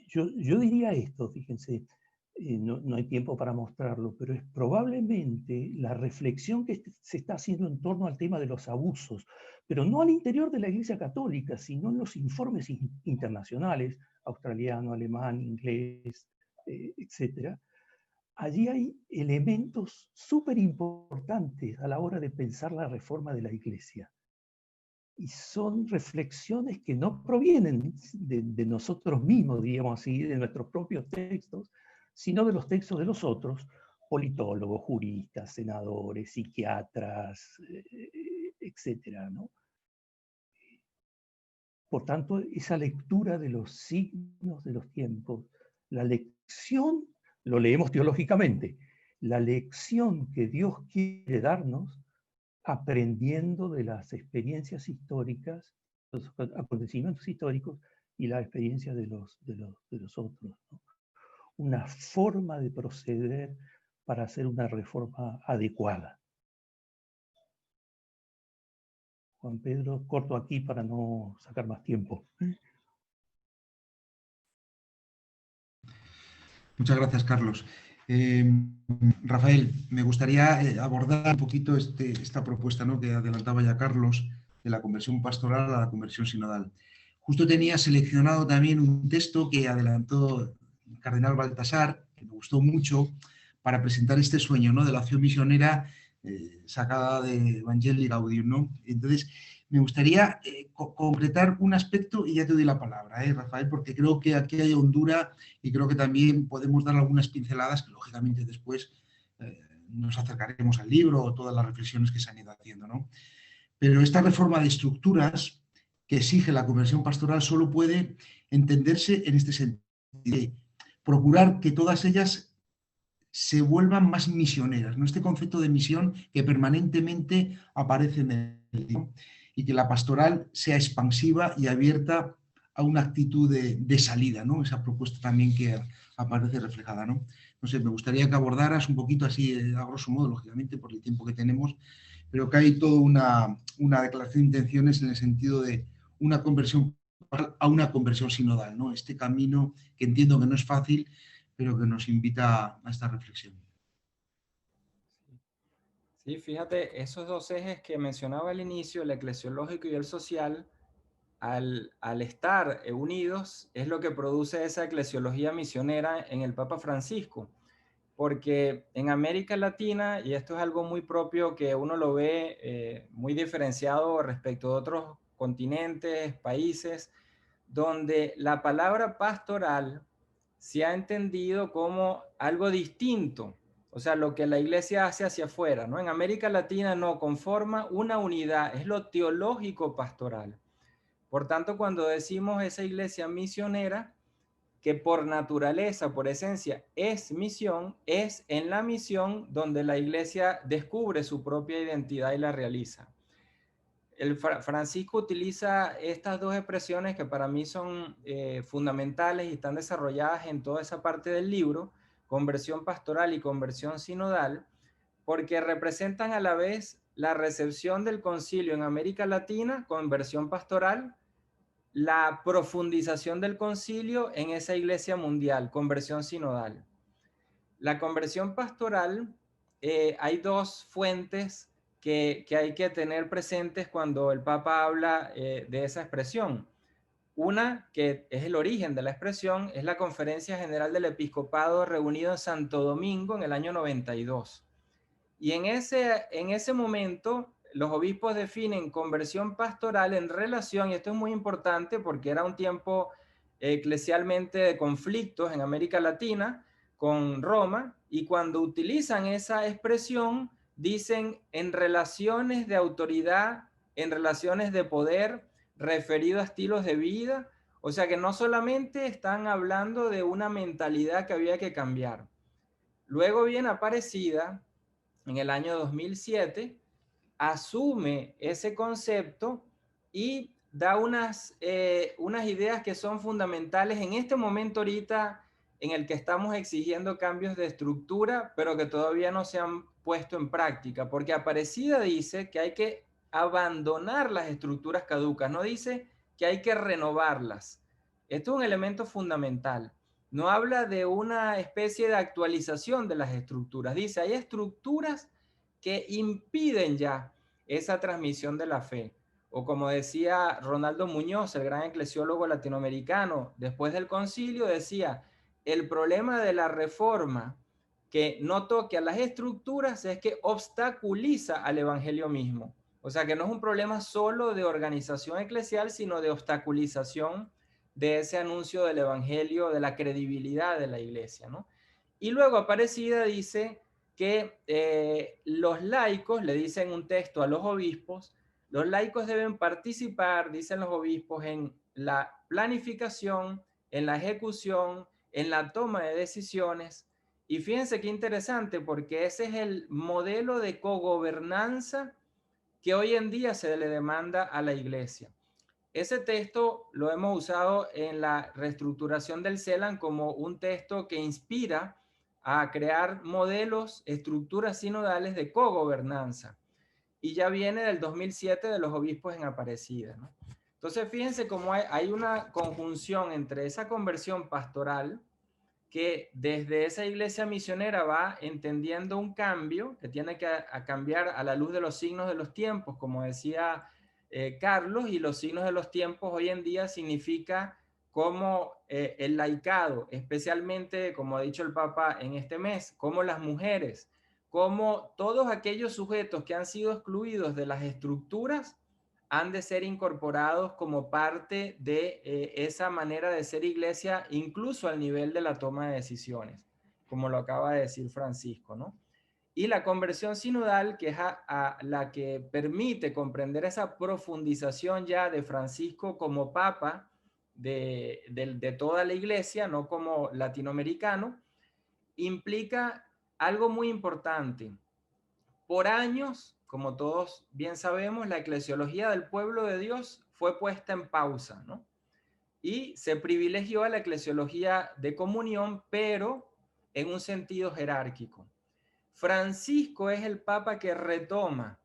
Yo diría esto, fíjense, no hay tiempo para mostrarlo, pero es probablemente la reflexión que se está haciendo en torno al tema de los abusos, pero no al interior de la Iglesia Católica, sino en los informes internacionales, australiano, alemán, inglés, etc. Allí hay elementos súper importantes a la hora de pensar la reforma de la Iglesia. Y son reflexiones que no provienen de nosotros mismos, diríamos así, de nuestros propios textos, sino de los textos de los otros, politólogos, juristas, senadores, psiquiatras, etcétera, ¿no? Por tanto, esa lectura de los signos de los tiempos, la lección, lo leemos teológicamente, la lección que Dios quiere darnos aprendiendo de las experiencias históricas, los acontecimientos históricos y la experiencia de los otros, ¿no? Una forma de proceder para hacer una reforma adecuada. Juan Pedro, corto aquí para no sacar más tiempo. Muchas gracias, Carlos. Rafael, me gustaría abordar un poquito esta propuesta, ¿no?, que adelantaba ya Carlos, de la conversión pastoral a la conversión sinodal. Justo tenía seleccionado también un texto que adelantó el cardenal Baltasar, que me gustó mucho, para presentar este sueño, ¿no?, de la acción misionera sacada de Evangelii Gaudium, ¿no? Entonces, me gustaría concretar un aspecto y ya te doy la palabra, Rafael, porque creo que aquí hay hondura y creo que también podemos dar algunas pinceladas que lógicamente después nos acercaremos al libro o todas las reflexiones que se han ido haciendo, ¿no? Pero esta reforma de estructuras que exige la conversión pastoral solo puede entenderse en este sentido, de procurar que todas ellas se vuelvan más misioneras, ¿no? Este concepto de misión que permanentemente aparece en el libro, y que la pastoral sea expansiva y abierta a una actitud de salida, ¿no? Esa propuesta también que aparece reflejada, ¿no? No sé, me gustaría que abordaras un poquito así, a grosso modo, lógicamente, por el tiempo que tenemos, pero que hay toda una declaración de intenciones en el sentido de una conversión a una conversión sinodal, ¿no? Este camino que entiendo que no es fácil, pero que nos invita a esta reflexión. Sí, fíjate, esos dos ejes que mencionaba al inicio, el eclesiológico y el social, al estar unidos, es lo que produce esa eclesiología misionera en el Papa Francisco. Porque en América Latina, y esto es algo muy propio que uno lo ve muy diferenciado respecto de otros continentes, países, donde la palabra pastoral se ha entendido como algo distinto, o sea, lo que la iglesia hace hacia afuera, ¿no? En América Latina no, conforma una unidad, es lo teológico pastoral. Por tanto, cuando decimos esa iglesia misionera, que por naturaleza, por esencia, es misión, es en la misión donde la iglesia descubre su propia identidad y la realiza. Francisco utiliza estas dos expresiones que para mí son fundamentales y están desarrolladas en toda esa parte del libro, conversión pastoral y conversión sinodal, porque representan a la vez la recepción del concilio en América Latina, conversión pastoral, la profundización del concilio en esa iglesia mundial, conversión sinodal. La conversión pastoral, hay dos fuentes que hay que tener presentes cuando el Papa habla de esa expresión. Una, que es el origen de la expresión, es la Conferencia General del Episcopado reunido en Santo Domingo en el año 92. Y en ese momento, los obispos definen conversión pastoral en relación, y esto es muy importante porque era un tiempo eclesialmente de conflictos en América Latina con Roma, y cuando utilizan esa expresión, dicen en relaciones de autoridad, en relaciones de poder, referido a estilos de vida, o sea que no solamente están hablando de una mentalidad que había que cambiar. Luego viene Aparecida, en el año 2007, asume ese concepto y da unas ideas que son fundamentales en este momento ahorita en el que estamos exigiendo cambios de estructura, pero que todavía no se han puesto en práctica, porque Aparecida dice que hay que abandonar las estructuras caducas, no dice que hay que renovarlas. Esto es un elemento fundamental. No habla de una especie de actualización de las estructuras. Dice, hay estructuras que impiden ya esa transmisión de la fe. O como decía Ronaldo Muñoz, el gran eclesiólogo latinoamericano, después del concilio decía, el problema de la reforma que no toque a las estructuras es que obstaculiza al evangelio mismo. O sea que no es un problema solo de organización eclesial, sino de obstaculización de ese anuncio del evangelio, de la credibilidad de la iglesia, ¿no? Y luego Aparecida dice que los laicos le dicen un texto a los obispos, Los laicos deben participar, dicen los obispos, en la planificación, en la ejecución, en la toma de decisiones. Y fíjense qué interesante, porque ese es el modelo de cogobernanza que hoy en día se le demanda a la Iglesia. Ese texto lo hemos usado en la reestructuración del CELAN como un texto que inspira a crear modelos, estructuras sinodales de cogobernanza. Y ya viene del 2007 de los obispos en Aparecida, ¿no? Entonces, fíjense cómo hay una conjunción entre esa conversión pastoral que desde esa iglesia misionera va entendiendo un cambio que tiene que cambiar a la luz de los signos de los tiempos, como decía Carlos, y los signos de los tiempos hoy en día significa como el laicado, especialmente, como ha dicho el Papa en este mes, como las mujeres, como todos aquellos sujetos que han sido excluidos de las estructuras han de ser incorporados como parte de esa manera de ser iglesia, incluso al nivel de la toma de decisiones, como lo acaba de decir Francisco, ¿no? Y la conversión sinodal, que es a la que permite comprender esa profundización ya de Francisco como papa de toda la iglesia, no como latinoamericano, implica algo muy importante. Por años, como todos bien sabemos, la eclesiología del pueblo de Dios fue puesta en pausa, ¿no? Y se privilegió a la eclesiología de comunión, pero en un sentido jerárquico. Francisco es el papa que retoma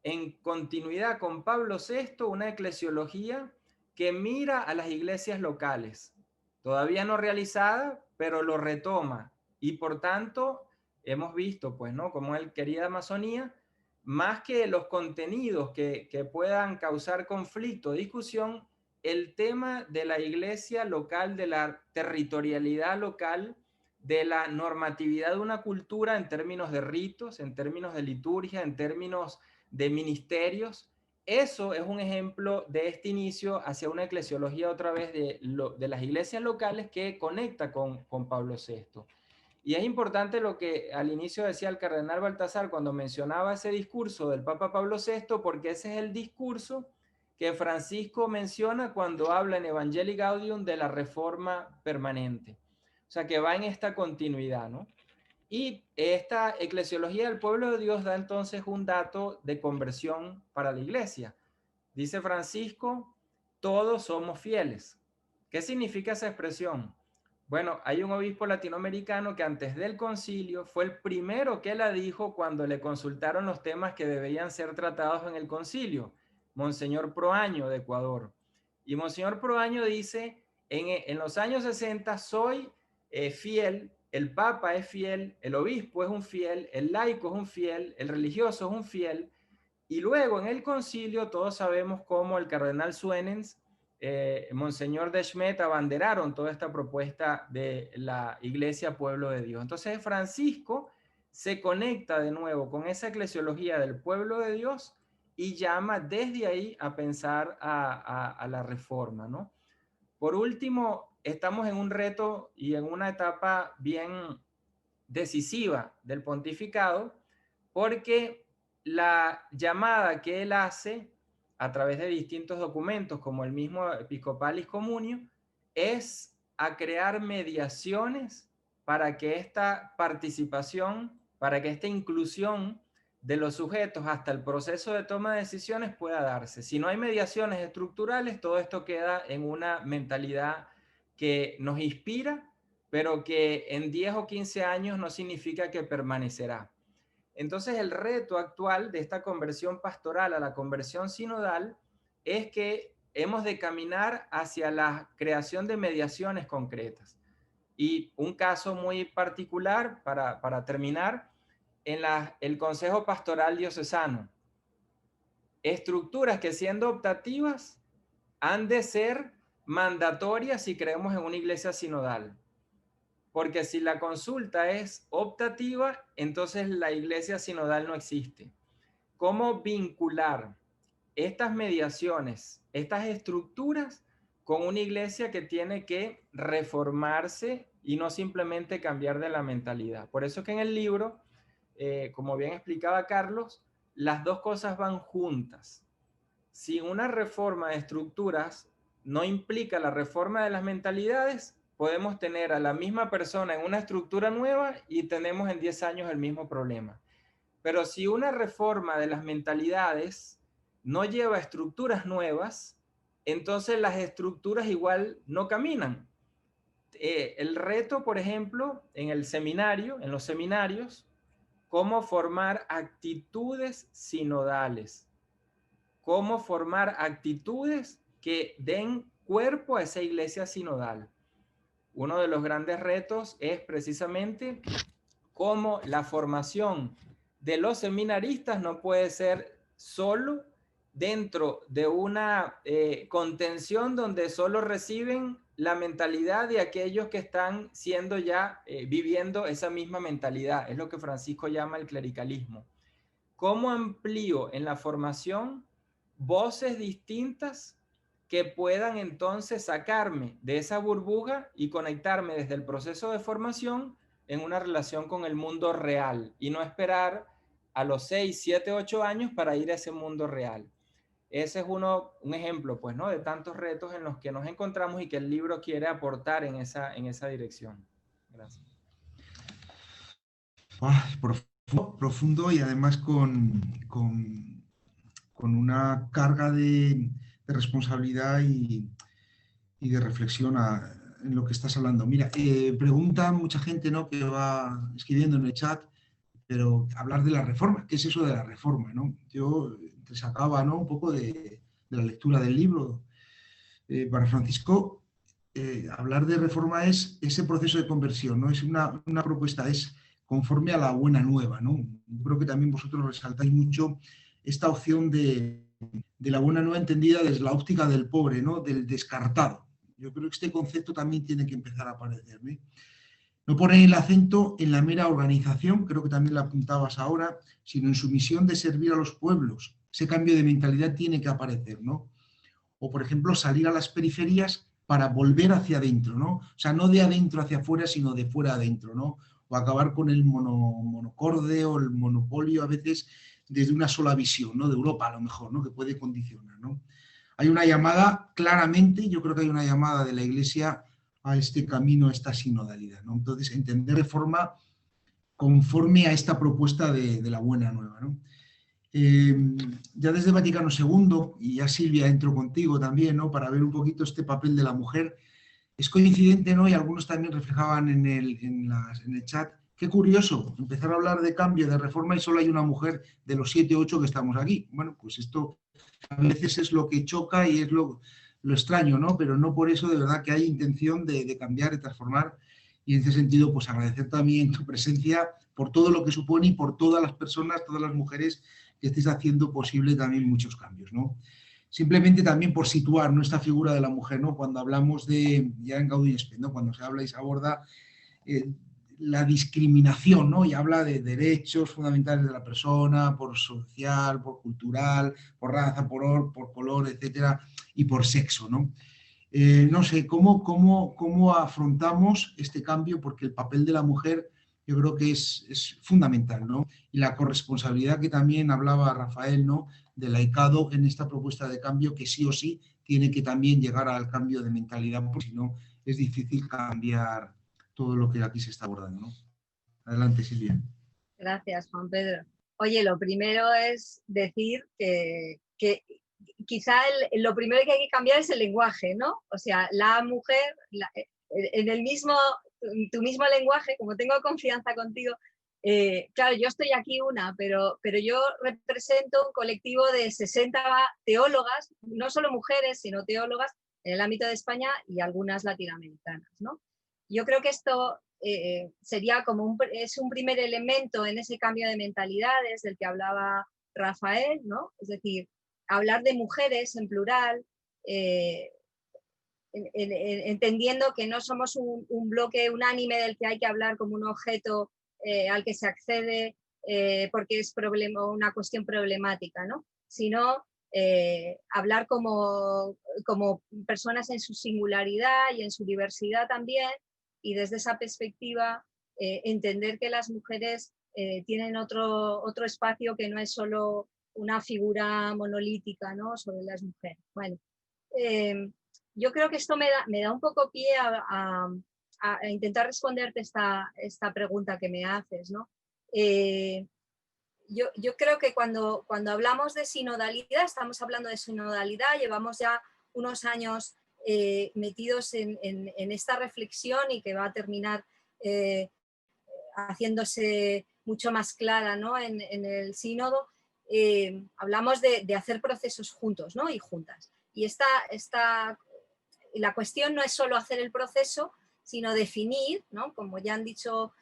en continuidad con Pablo VI una eclesiología que mira a las iglesias locales, todavía no realizada, pero lo retoma. Y por tanto, hemos visto, pues, ¿no?, como él quería Amazonía, más que los contenidos que puedan causar conflicto o discusión, el tema de la iglesia local, de la territorialidad local, de la normatividad de una cultura en términos de ritos, en términos de liturgia, en términos de ministerios. Eso es un ejemplo de este inicio hacia una eclesiología otra vez de las iglesias locales que conecta con Pablo VI. Y es importante lo que al inicio decía el cardenal Baltasar cuando mencionaba ese discurso del Papa Pablo VI, porque ese es el discurso que Francisco menciona cuando habla en Evangelii Gaudium de la reforma permanente. O sea, que va en esta continuidad, ¿no? Y esta eclesiología del pueblo de Dios da entonces un dato de conversión para la iglesia. Dice Francisco, todos somos fieles. ¿Qué significa esa expresión? Bueno, hay un obispo latinoamericano que antes del concilio fue el primero que la dijo cuando le consultaron los temas que debían ser tratados en el concilio, Monseñor Proaño de Ecuador. Y Monseñor Proaño dice, en los años 60 soy fiel, el Papa es fiel, el obispo es un fiel, el laico es un fiel, el religioso es un fiel. Y luego en el concilio todos sabemos cómo el cardenal Suenens, Monseñor de Schmet abanderaron toda esta propuesta de la Iglesia Pueblo de Dios. Entonces Francisco se conecta de nuevo con esa eclesiología del pueblo de Dios y llama desde ahí a pensar a la reforma, ¿no? Por último, estamos en un reto y en una etapa bien decisiva del pontificado, porque la llamada que él hace a través de distintos documentos, como el mismo Episcopalis Communio, es a crear mediaciones para que esta participación, para que esta inclusión de los sujetos hasta el proceso de toma de decisiones pueda darse. Si no hay mediaciones estructurales, todo esto queda en una mentalidad que nos inspira, pero que en 10 o 15 años no significa que permanecerá. Entonces el reto actual de esta conversión pastoral a la conversión sinodal es que hemos de caminar hacia la creación de mediaciones concretas. Y un caso muy particular para terminar, en el Consejo Pastoral Diocesano. Estructuras que siendo optativas han de ser mandatorias si creemos en una iglesia sinodal. Porque si la consulta es optativa, entonces la iglesia sinodal no existe. ¿Cómo vincular estas mediaciones, estas estructuras con una iglesia que tiene que reformarse y no simplemente cambiar de la mentalidad? Por eso que en el libro, como bien explicaba Carlos, las dos cosas van juntas. si una reforma de estructuras no implica la reforma de las mentalidades, podemos tener a la misma persona en una estructura nueva y tenemos en 10 años el mismo problema. Pero si una reforma de las mentalidades no lleva estructuras nuevas, entonces las estructuras igual no caminan. El reto, por ejemplo, en los seminarios, cómo formar actitudes sinodales, cómo formar actitudes que den cuerpo a esa iglesia sinodal. Uno de los grandes retos es precisamente cómo la formación de los seminaristas no puede ser solo dentro de una contención donde solo reciben la mentalidad de aquellos que están siendo ya, viviendo esa misma mentalidad. Es lo que Francisco llama el clericalismo. ¿Cómo amplío en la formación voces distintas que puedan entonces sacarme de esa burbuja y conectarme desde el proceso de formación en una relación con el mundo real y no esperar a los 6, 7, 8 años para ir a ese mundo real? Ese es un ejemplo, pues, ¿no?, de tantos retos en los que nos encontramos y que el libro quiere aportar en esa dirección. Gracias. Profundo y además con una carga de responsabilidad y de reflexión en lo que estás hablando. Mira, pregunta mucha gente, ¿no?, que va escribiendo en el chat, pero hablar de la reforma, ¿qué es eso de la reforma, no? Yo te sacaba, ¿no?, un poco de la lectura del libro. Para Francisco, hablar de reforma es ese proceso de conversión, ¿no? Es una propuesta, es conforme a la buena nueva, ¿no? Yo creo que también vosotros resaltáis mucho esta opción de la buena nueva entendida desde la óptica del pobre, ¿no?, del descartado. Yo creo que este concepto también tiene que empezar a aparecer, ¿no? No poner el acento en la mera organización, creo que también lo apuntabas ahora, sino en su misión de servir a los pueblos. Ese cambio de mentalidad tiene que aparecer, ¿no? O, por ejemplo, salir a las periferias para volver hacia adentro, ¿no? O sea, no de adentro hacia afuera, sino de fuera adentro, ¿no? O acabar con el monocorde o el monopolio a veces desde una sola visión, ¿no?, de Europa a lo mejor, ¿no?, que puede condicionar, ¿no? Hay una llamada, claramente, yo creo que hay una llamada de la Iglesia a este camino, a esta sinodalidad, ¿no? Entonces, entender de forma conforme a esta propuesta de la buena nueva, ¿no? Ya desde Vaticano II, y ya Silvia entro contigo también, ¿no?, para ver un poquito este papel de la mujer, es coincidente, ¿no?, y algunos también reflejaban en el chat, qué curioso, empezar a hablar de cambio, de reforma, y solo hay una mujer de los 7 o 8 que estamos aquí. Bueno, pues esto a veces es lo que choca y es lo extraño, ¿no?, pero no por eso de verdad que hay intención de cambiar, de transformar, y en ese sentido, pues agradecer también tu presencia por todo lo que supone y por todas las personas, todas las mujeres que estéis haciendo posible también muchos cambios, ¿no? Simplemente también por situar nuestra figura de la mujer, ¿no?, cuando hablamos de, ya en Gaudium et Spes, ¿no?, cuando se habla y se aborda la discriminación, ¿no?, y habla de derechos fundamentales de la persona, por social, por cultural, por raza, por color, etcétera, y por sexo, ¿no? No sé, ¿cómo afrontamos este cambio? Porque el papel de la mujer yo creo que es fundamental, ¿no? Y la corresponsabilidad que también hablaba Rafael, ¿no?, del laicado en esta propuesta de cambio, que sí o sí tiene que también llegar al cambio de mentalidad, porque si no es difícil cambiar todo lo que aquí se está abordando, ¿no? Adelante, Silvia. Gracias, Juan Pedro. Oye, lo primero es decir que quizá lo primero que hay que cambiar es el lenguaje, ¿no? O sea, la mujer, en tu mismo lenguaje, como tengo confianza contigo, claro, yo estoy aquí pero yo represento un colectivo de 60 teólogas, no solo mujeres, sino teólogas en el ámbito de España y algunas latinoamericanas, ¿no? Yo creo que esto sería como es un primer elemento en ese cambio de mentalidades del que hablaba Rafael, ¿no? Es decir, hablar de mujeres en plural, entendiendo que no somos un bloque unánime del que hay que hablar como un objeto al que se accede porque es una cuestión problemática, ¿no? Sino hablar como personas en su singularidad y en su diversidad también, y desde esa perspectiva entender que las mujeres tienen otro espacio que no es solo una figura monolítica, ¿no?, sobre las mujeres. Bueno, yo creo que esto me da un poco pie a intentar responderte esta pregunta que me haces, ¿no? Yo creo que cuando hablamos de sinodalidad, estamos hablando de sinodalidad, llevamos ya unos años metidos en esta reflexión y que va a terminar haciéndose mucho más clara, ¿no?, en el sínodo. Hablamos de hacer procesos juntos, ¿no?, y juntas. Y la cuestión no es solo hacer el proceso, sino definir, ¿no?, como ya han dicho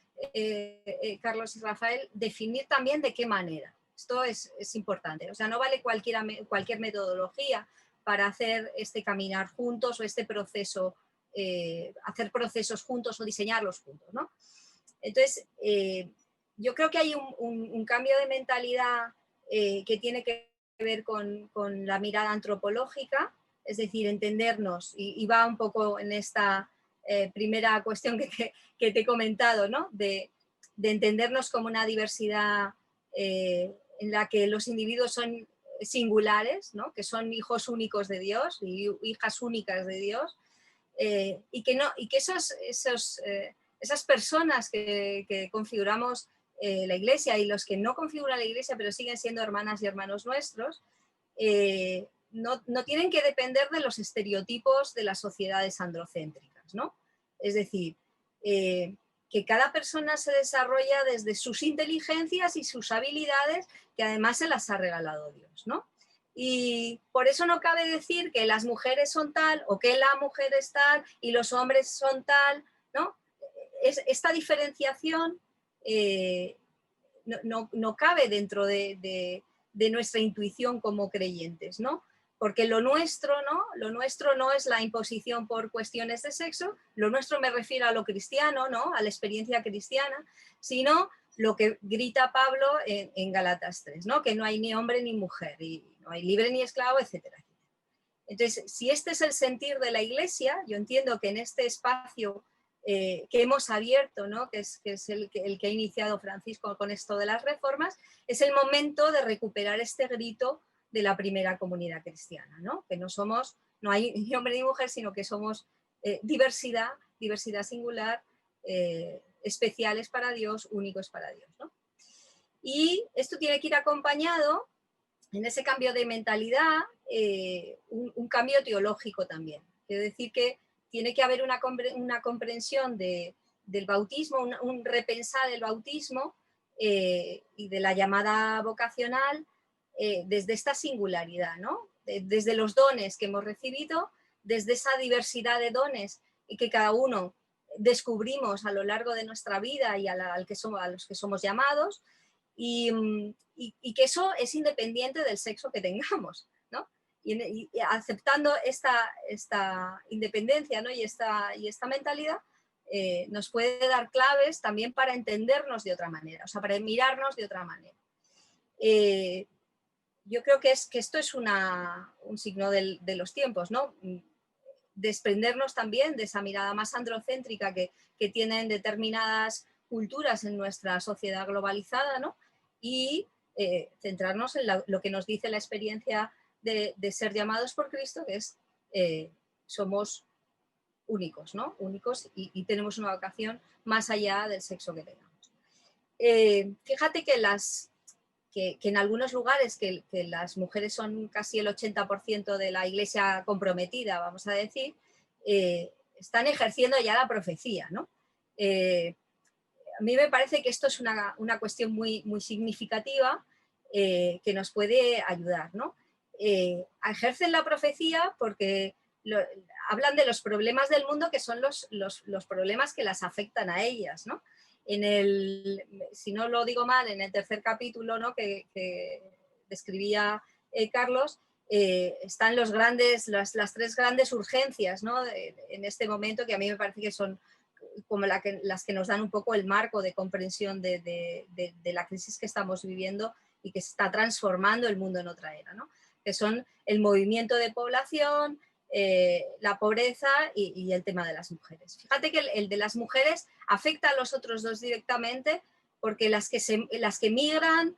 Carlos y Rafael, definir también de qué manera. Esto es importante. O sea, no vale cualquier metodología para hacer este caminar juntos o este proceso, hacer procesos juntos o diseñarlos juntos, ¿no? Entonces, yo creo que hay un cambio de mentalidad que tiene que ver con la mirada antropológica, es decir, entendernos, y va un poco en esta primera cuestión que te he comentado, ¿no?, de entendernos como una diversidad en la que los individuos son singulares, ¿no?, que son hijos únicos de Dios y hijas únicas de Dios, y que esas personas que configuramos la Iglesia y los que no configuran la Iglesia pero siguen siendo hermanas y hermanos nuestros, no tienen que depender de los estereotipos de las sociedades androcéntricas, ¿no? Es decir, que cada persona se desarrolla desde sus inteligencias y sus habilidades, que además se las ha regalado Dios, ¿no? Y por eso no cabe decir que las mujeres son tal o que la mujer es tal y los hombres son tal, ¿no? Esta diferenciación no cabe dentro de nuestra intuición como creyentes, ¿no? Porque lo nuestro no es la imposición por cuestiones de sexo, lo nuestro me refiero a lo cristiano, ¿no?, a la experiencia cristiana, sino lo que grita Pablo en Gálatas 3, ¿no?, que no hay ni hombre ni mujer, y no hay libre ni esclavo, etcétera, etcétera. Entonces, si este es el sentir de la Iglesia, yo entiendo que en este espacio que hemos abierto, ¿no?, que es el que ha iniciado Francisco con esto de las reformas, es el momento de recuperar este grito de la primera comunidad cristiana, ¿no?, que no hay ni hombre ni mujer, sino que somos diversidad singular, especiales para Dios, únicos para Dios, ¿no? Y esto tiene que ir acompañado, en ese cambio de mentalidad, un cambio teológico también. Quiero decir que tiene que haber una comprensión del bautismo, un repensar el bautismo y de la llamada vocacional desde esta singularidad, ¿no? Desde los dones que hemos recibido, desde esa diversidad de dones y que cada uno descubrimos a lo largo de nuestra vida y a los que somos llamados, y que eso es independiente del sexo que tengamos, ¿no? Y aceptando esta independencia, ¿no?, y esta mentalidad, nos puede dar claves también para entendernos de otra manera, o sea, para mirarnos de otra manera. Yo creo que esto es un signo de los tiempos, ¿no? Desprendernos también de esa mirada más androcéntrica que tienen determinadas culturas en nuestra sociedad globalizada, ¿no?, y centrarnos en lo que nos dice la experiencia de ser llamados por Cristo, que es somos únicos, ¿no?, únicos, y tenemos una vocación más allá del sexo que tengamos. Fíjate que en algunos lugares que las mujeres son casi el 80% de la Iglesia comprometida, vamos a decir, están ejerciendo ya la profecía, ¿no? A mí me parece que esto es una cuestión muy, muy significativa que nos puede ayudar, ¿no? Ejercen la profecía porque hablan de los problemas del mundo, que son los problemas que las afectan a ellas, ¿no? Si no lo digo mal, en el tercer capítulo, ¿no?, que describía Carlos, están las tres grandes urgencias, ¿no?, en este momento, que a mí me parece que son como las que nos dan un poco el marco de comprensión de la crisis que estamos viviendo y que se está transformando el mundo en otra era, ¿no?, que son el movimiento de población, la pobreza y el tema de las mujeres. Fíjate que el de las mujeres afecta a los otros dos directamente, porque las que migran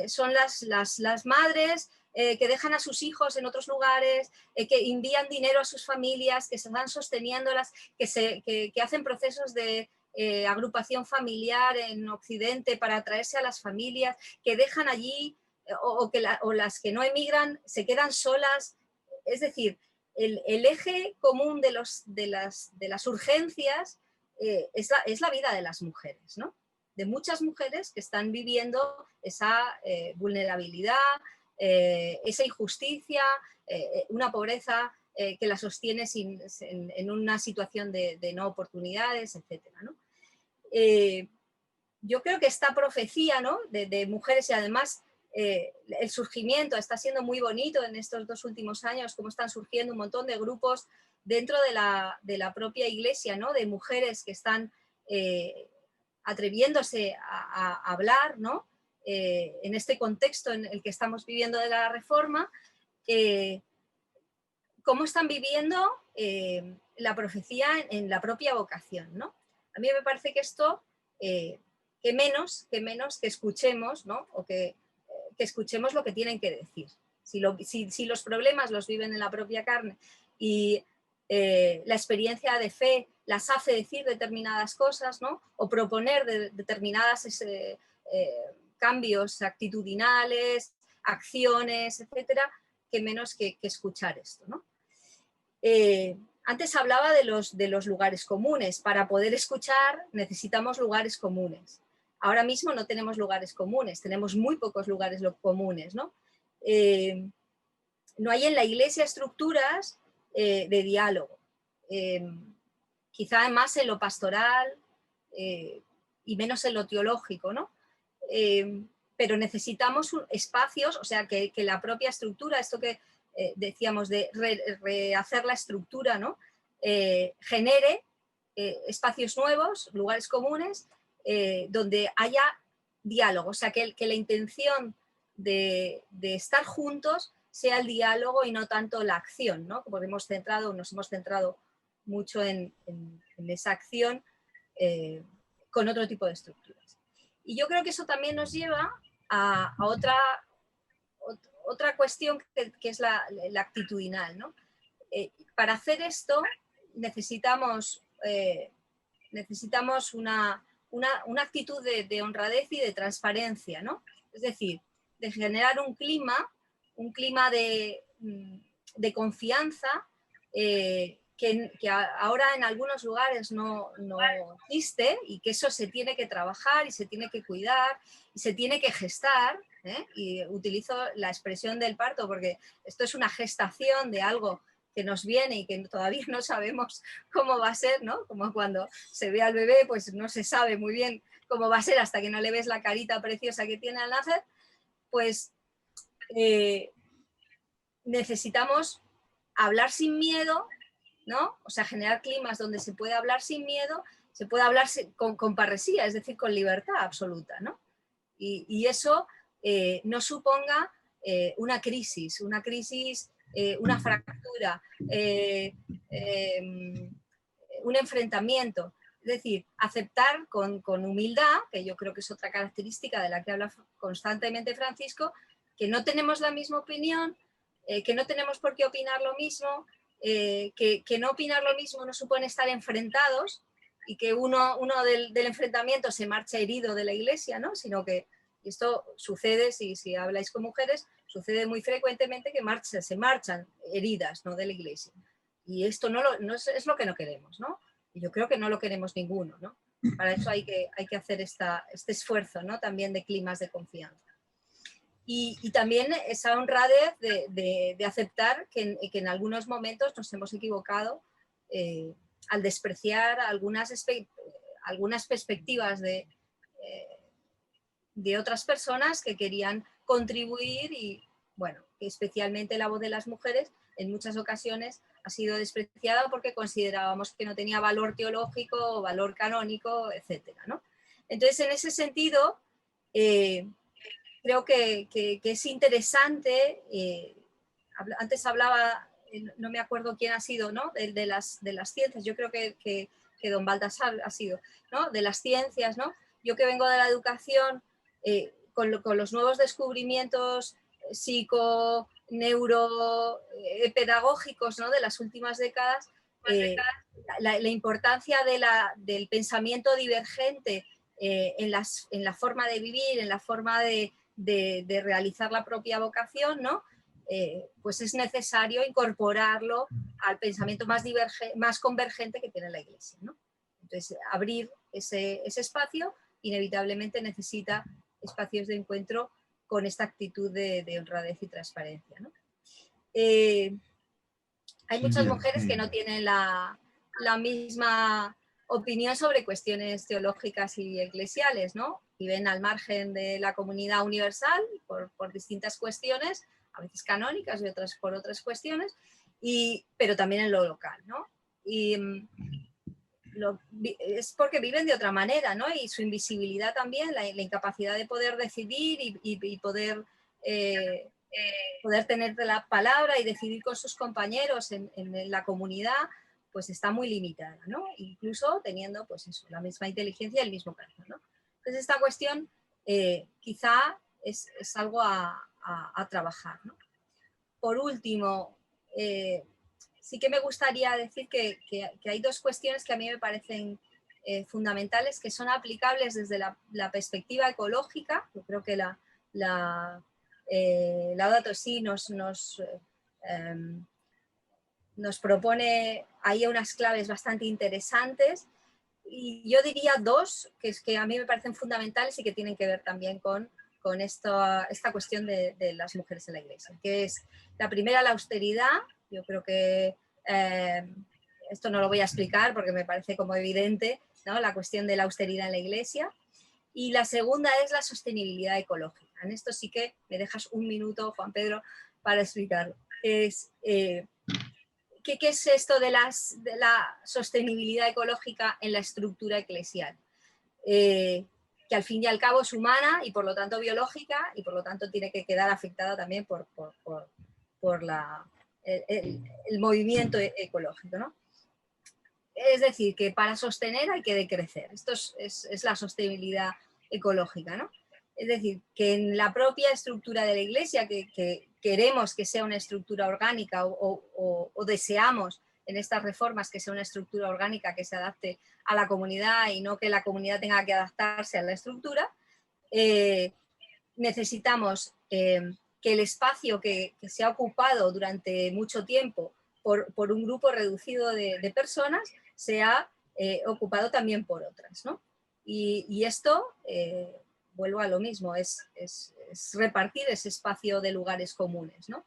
son las madres que dejan a sus hijos en otros lugares, que envían dinero a sus familias, que se están sosteniéndolas, que hacen procesos de agrupación familiar en Occidente para atraerse a las familias, que dejan allí, o las que no emigran se quedan solas. Es decir, el eje común de las urgencias es la vida de las mujeres, ¿no? De muchas mujeres que están viviendo esa vulnerabilidad, esa injusticia, una pobreza que la sostiene en una situación de no oportunidades, etc., ¿no? Yo creo que esta profecía, ¿no?, de mujeres, y además el surgimiento está siendo muy bonito en estos 2 últimos años, cómo están surgiendo un montón de grupos dentro de la propia Iglesia, ¿no?, de mujeres que están atreviéndose a hablar, ¿no?, en este contexto en el que estamos viviendo de la Reforma, cómo están viviendo la profecía en la propia vocación, ¿no? A mí me parece que esto, que menos que escuchemos, ¿no?, o que escuchemos lo que tienen que decir. Si los problemas los viven en la propia carne y la experiencia de fe las hace decir determinadas cosas, ¿no?, o proponer determinadas cambios actitudinales, acciones, etcétera, que menos que escuchar esto, ¿no? Antes hablaba de los lugares comunes. Para poder escuchar necesitamos lugares comunes. Ahora mismo no tenemos lugares comunes, tenemos muy pocos lugares comunes, ¿no? No hay en la Iglesia estructuras de diálogo. Quizá más en lo pastoral y menos en lo teológico, ¿no? Pero necesitamos espacios, o sea, que la propia estructura, esto que decíamos de rehacer la estructura, ¿no?, genere espacios nuevos, lugares comunes, donde haya diálogo, o sea, que la intención de estar juntos sea el diálogo y no tanto la acción, ¿no? Porque nos hemos centrado mucho en esa acción con otro tipo de estructuras. Y yo creo que eso también nos lleva a otra cuestión que es la actitudinal, ¿no? Para hacer esto necesitamos una actitud de honradez y de transparencia, ¿no? Es decir, de generar un clima de confianza que ahora en algunos lugares no existe, y que eso se tiene que trabajar y se tiene que cuidar y se tiene que gestar, y utilizo la expresión del parto porque esto es una gestación de algo que nos viene y que todavía no sabemos cómo va a ser, ¿no? Como cuando se ve al bebé, pues no se sabe muy bien cómo va a ser hasta que no le ves la carita preciosa que tiene al nacer. Pues necesitamos hablar sin miedo, ¿no? O sea, generar climas donde se puede hablar sin miedo, se puede hablar con parresía, es decir, con libertad absoluta, ¿no? Y eso no suponga una crisis, una fractura, un enfrentamiento. Es decir, aceptar con humildad, que yo creo que es otra característica de la que habla constantemente Francisco, que no tenemos la misma opinión, que no tenemos por qué opinar lo mismo, que no opinar lo mismo no supone estar enfrentados y que uno del enfrentamiento se marcha herido de la Iglesia, ¿no? Sino que esto sucede, si habláis con mujeres, sucede muy frecuentemente que se marchan heridas, ¿no?, de la Iglesia. Y esto no es lo que no queremos, ¿no? Y yo creo que no lo queremos ninguno, ¿no? Para eso hay que hacer este esfuerzo, ¿no?, también de climas de confianza. Y también esa honradez de aceptar que en algunos momentos nos hemos equivocado al despreciar algunas perspectivas de otras personas que querían contribuir, y bueno, especialmente la voz de las mujeres en muchas ocasiones ha sido despreciada porque considerábamos que no tenía valor teológico o valor canónico, etcétera, ¿no? Entonces, en ese sentido, creo que es interesante. Antes hablaba, no me acuerdo quién ha sido, ¿no?, de las ciencias. Yo creo que don Baltasar ha sido, ¿no?, de las ciencias, ¿no? Yo que vengo de la educación, con los nuevos descubrimientos psico-neuropedagógicos, ¿no?, de las últimas décadas, la importancia del pensamiento divergente en la forma de vivir, en la forma de realizar la propia vocación, ¿no? Pues es necesario incorporarlo al pensamiento más convergente que tiene la Iglesia, ¿no? Entonces, abrir ese espacio inevitablemente necesita espacios de encuentro con esta actitud de honradez y transparencia, ¿no? Hay muchas mujeres que no tienen la misma opinión sobre cuestiones teológicas y eclesiales, ¿no? Viven al margen de la comunidad universal por distintas cuestiones, a veces canónicas y otras por otras cuestiones, pero también en lo local, ¿no? Y es porque viven de otra manera, ¿no? Y su invisibilidad también, la incapacidad de poder decidir y poder tener la palabra y decidir con sus compañeros en la comunidad, pues está muy limitada, ¿no? Incluso teniendo, pues eso, la misma inteligencia y el mismo carácter, ¿no? Entonces esta cuestión quizá es algo a trabajar, ¿no? Por último, sí que me gustaría decir que hay dos cuestiones que a mí me parecen fundamentales, que son aplicables desde la perspectiva ecológica. Yo creo que Laudato Si nos propone ahí unas claves bastante interesantes, y yo diría dos que a mí me parecen fundamentales y que tienen que ver también con esta cuestión de las mujeres en la Iglesia, que es la primera, la austeridad. Yo creo que esto no lo voy a explicar porque me parece como evidente, ¿no?, la cuestión de la austeridad en la Iglesia. Y la segunda es la sostenibilidad ecológica. En esto sí que me dejas un minuto, Juan Pedro, para explicarlo. ¿Qué es esto de la sostenibilidad ecológica en la estructura eclesial? Que al fin y al cabo es humana y por lo tanto biológica, y por lo tanto tiene que quedar afectada también por el movimiento ecológico, ¿no? Es decir, que para sostener hay que decrecer. Esto es la sostenibilidad ecológica, ¿no? Es decir, que en la propia estructura de la Iglesia, que queremos que sea una estructura orgánica o deseamos en estas reformas que sea una estructura orgánica que se adapte a la comunidad y no que la comunidad tenga que adaptarse a la estructura, necesitamos que el espacio que se ha ocupado durante mucho tiempo por un grupo reducido de personas sea ocupado también por otras, ¿no? Y esto, vuelvo a lo mismo, es repartir ese espacio de lugares comunes, ¿no?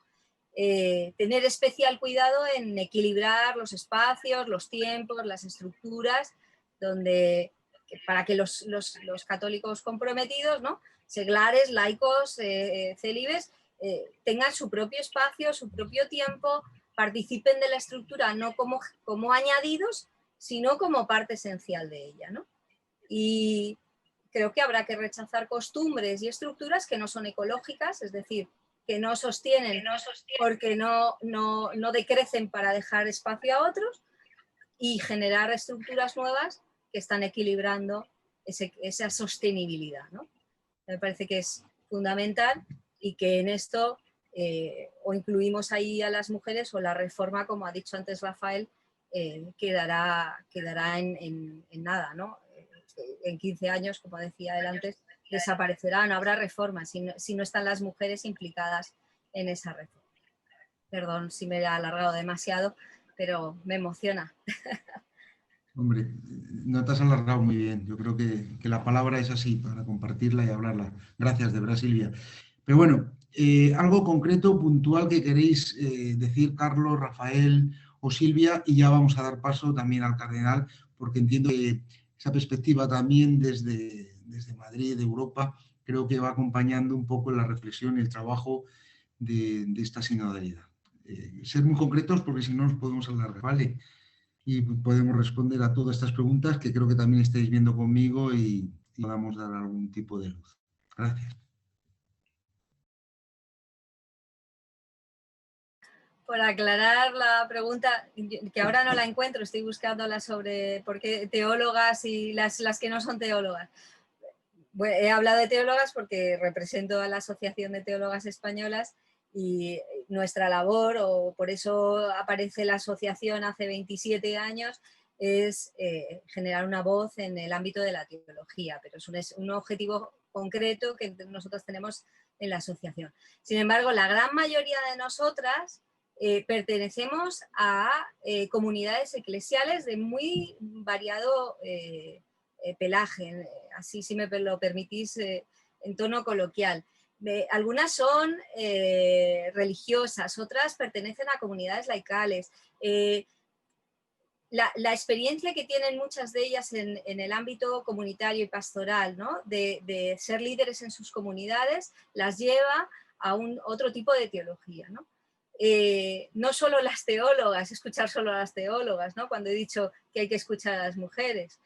Tener especial cuidado en equilibrar los espacios, los tiempos, las estructuras, para que los católicos comprometidos, ¿no?, seglares, laicos, célibes, tengan su propio espacio, su propio tiempo, participen de la estructura no como añadidos, sino como parte esencial de ella, ¿no? Y creo que habrá que rechazar costumbres y estructuras que no son ecológicas, es decir, que no sostienen porque no decrecen para dejar espacio a otros, y generar estructuras nuevas que están equilibrando esa sostenibilidad, ¿no? Me parece que es fundamental, y que en esto o incluimos ahí a las mujeres, o la reforma, como ha dicho antes Rafael, quedará en nada, ¿no? En 15 años, como decía él antes, desaparecerá, no habrá reforma si no están las mujeres implicadas en esa reforma. Perdón si me he alargado demasiado, pero me emociona. Hombre, no te has alargado muy bien. Yo creo que la palabra es así, para compartirla y hablarla. Gracias, de verdad, Silvia. Pero bueno, algo concreto, puntual, que queréis decir, Carlos, Rafael o Silvia, y ya vamos a dar paso también al cardenal, porque entiendo que esa perspectiva también desde Madrid, de Europa, creo que va acompañando un poco la reflexión y el trabajo de esta sinodalidad. Ser muy concretos, porque si no nos podemos alargar, ¿vale? Y podemos responder a todas estas preguntas que creo que también estáis viendo conmigo y podamos dar algún tipo de luz. Gracias. Por aclarar la pregunta, que ahora no la encuentro, estoy buscándola sobre por qué teólogas y las que no son teólogas. Bueno, he hablado de teólogas porque represento a la Asociación de Teólogas Españolas y nuestra labor, o por eso aparece la asociación hace 27 años, es generar una voz en el ámbito de la teología, pero es un objetivo concreto que nosotros tenemos en la asociación. Sin embargo, la gran mayoría de nosotras pertenecemos a comunidades eclesiales de muy variado pelaje, así si me lo permitís en tono coloquial. Algunas son religiosas, otras pertenecen a comunidades laicales. La experiencia que tienen muchas de ellas en el ámbito comunitario y pastoral, ¿no? de ser líderes en sus comunidades, las lleva a otro tipo de teología, ¿no? No solo las teólogas, escuchar solo a las teólogas, ¿no? Cuando he dicho que hay que escuchar a las mujeres.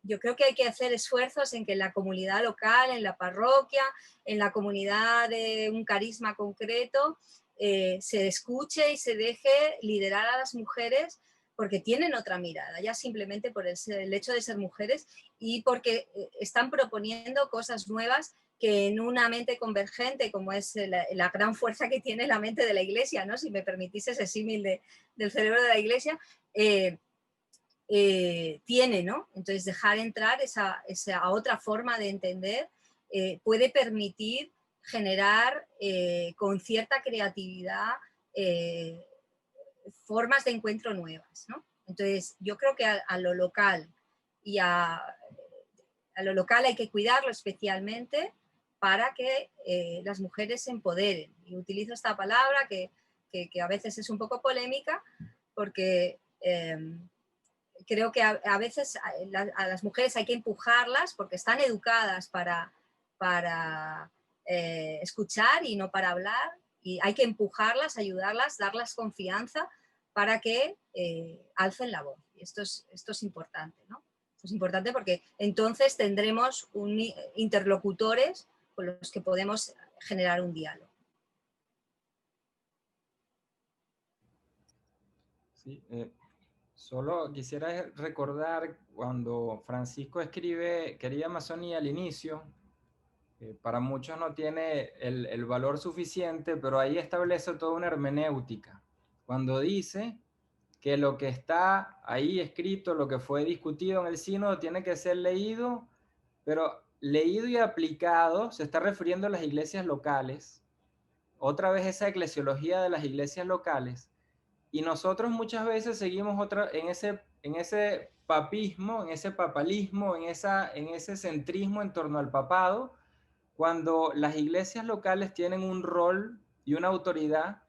Yo creo que hay que hacer esfuerzos en que en la comunidad local, en la parroquia, en la comunidad de un carisma concreto, se escuche y se deje liderar a las mujeres, porque tienen otra mirada, ya simplemente por el hecho de ser mujeres y porque están proponiendo cosas nuevas que en una mente convergente, como es la gran fuerza que tiene la mente de la Iglesia, ¿no? Si me permitís ese símil del cerebro de la Iglesia, tiene, ¿no? Entonces dejar entrar esa otra forma de entender puede permitir generar con cierta creatividad formas de encuentro nuevas, ¿no? Entonces yo creo que a lo local y a lo local hay que cuidarlo especialmente para que las mujeres se empoderen. Y utilizo esta palabra que a veces es un poco polémica porque creo que a veces a las mujeres hay que empujarlas porque están educadas para escuchar y no para hablar, y hay que empujarlas, ayudarlas, darles confianza para que alcen la voz. Y esto es importante, ¿no? Esto es importante porque entonces tendremos interlocutores con los que podemos generar un diálogo. Sí, solo quisiera recordar cuando Francisco escribe Querida Amazonía al inicio, para muchos no tiene el valor suficiente, pero ahí establece toda una hermenéutica. Cuando dice que lo que está ahí escrito, lo que fue discutido en el sínodo, tiene que ser leído, pero leído y aplicado, se está refiriendo a las iglesias locales, otra vez esa eclesiología de las iglesias locales, y nosotros muchas veces seguimos en ese papismo, en ese papalismo, en ese centrismo en torno al papado, cuando las iglesias locales tienen un rol y una autoridad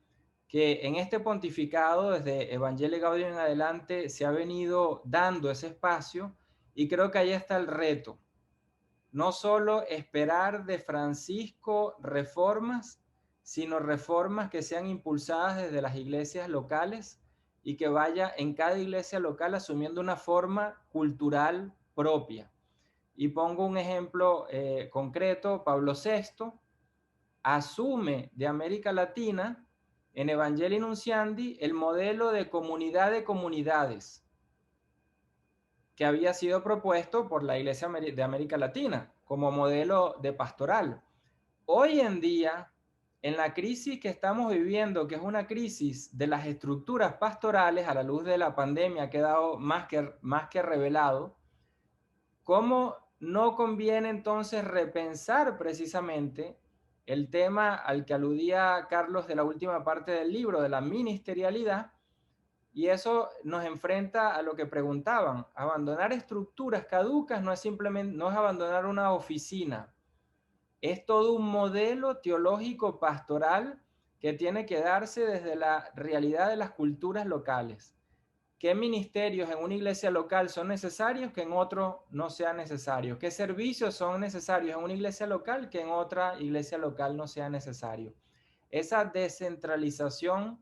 que en este pontificado, desde Evangelii Gaudium en adelante, se ha venido dando ese espacio, y creo que ahí está el reto. No solo esperar de Francisco reformas, sino reformas que sean impulsadas desde las iglesias locales y que vaya en cada iglesia local asumiendo una forma cultural propia. Y pongo un ejemplo concreto: Pablo VI asume de América Latina en Evangelii Nunciandi el modelo de comunidad de comunidades que había sido propuesto por la Iglesia de América Latina como modelo de pastoral. Hoy en día, en la crisis que estamos viviendo, que es una crisis de las estructuras pastorales a la luz de la pandemia, ha quedado más que revelado, ¿cómo no conviene entonces repensar precisamente el tema al que aludía Carlos de la última parte del libro, de la ministerialidad? Y eso nos enfrenta a lo que preguntaban. Abandonar estructuras caducas no es abandonar una oficina. Es todo un modelo teológico pastoral que tiene que darse desde la realidad de las culturas locales. ¿Qué ministerios en una iglesia local son necesarios que en otro no sean necesarios? ¿Qué servicios son necesarios en una iglesia local que en otra iglesia local no sea necesario? Esa descentralización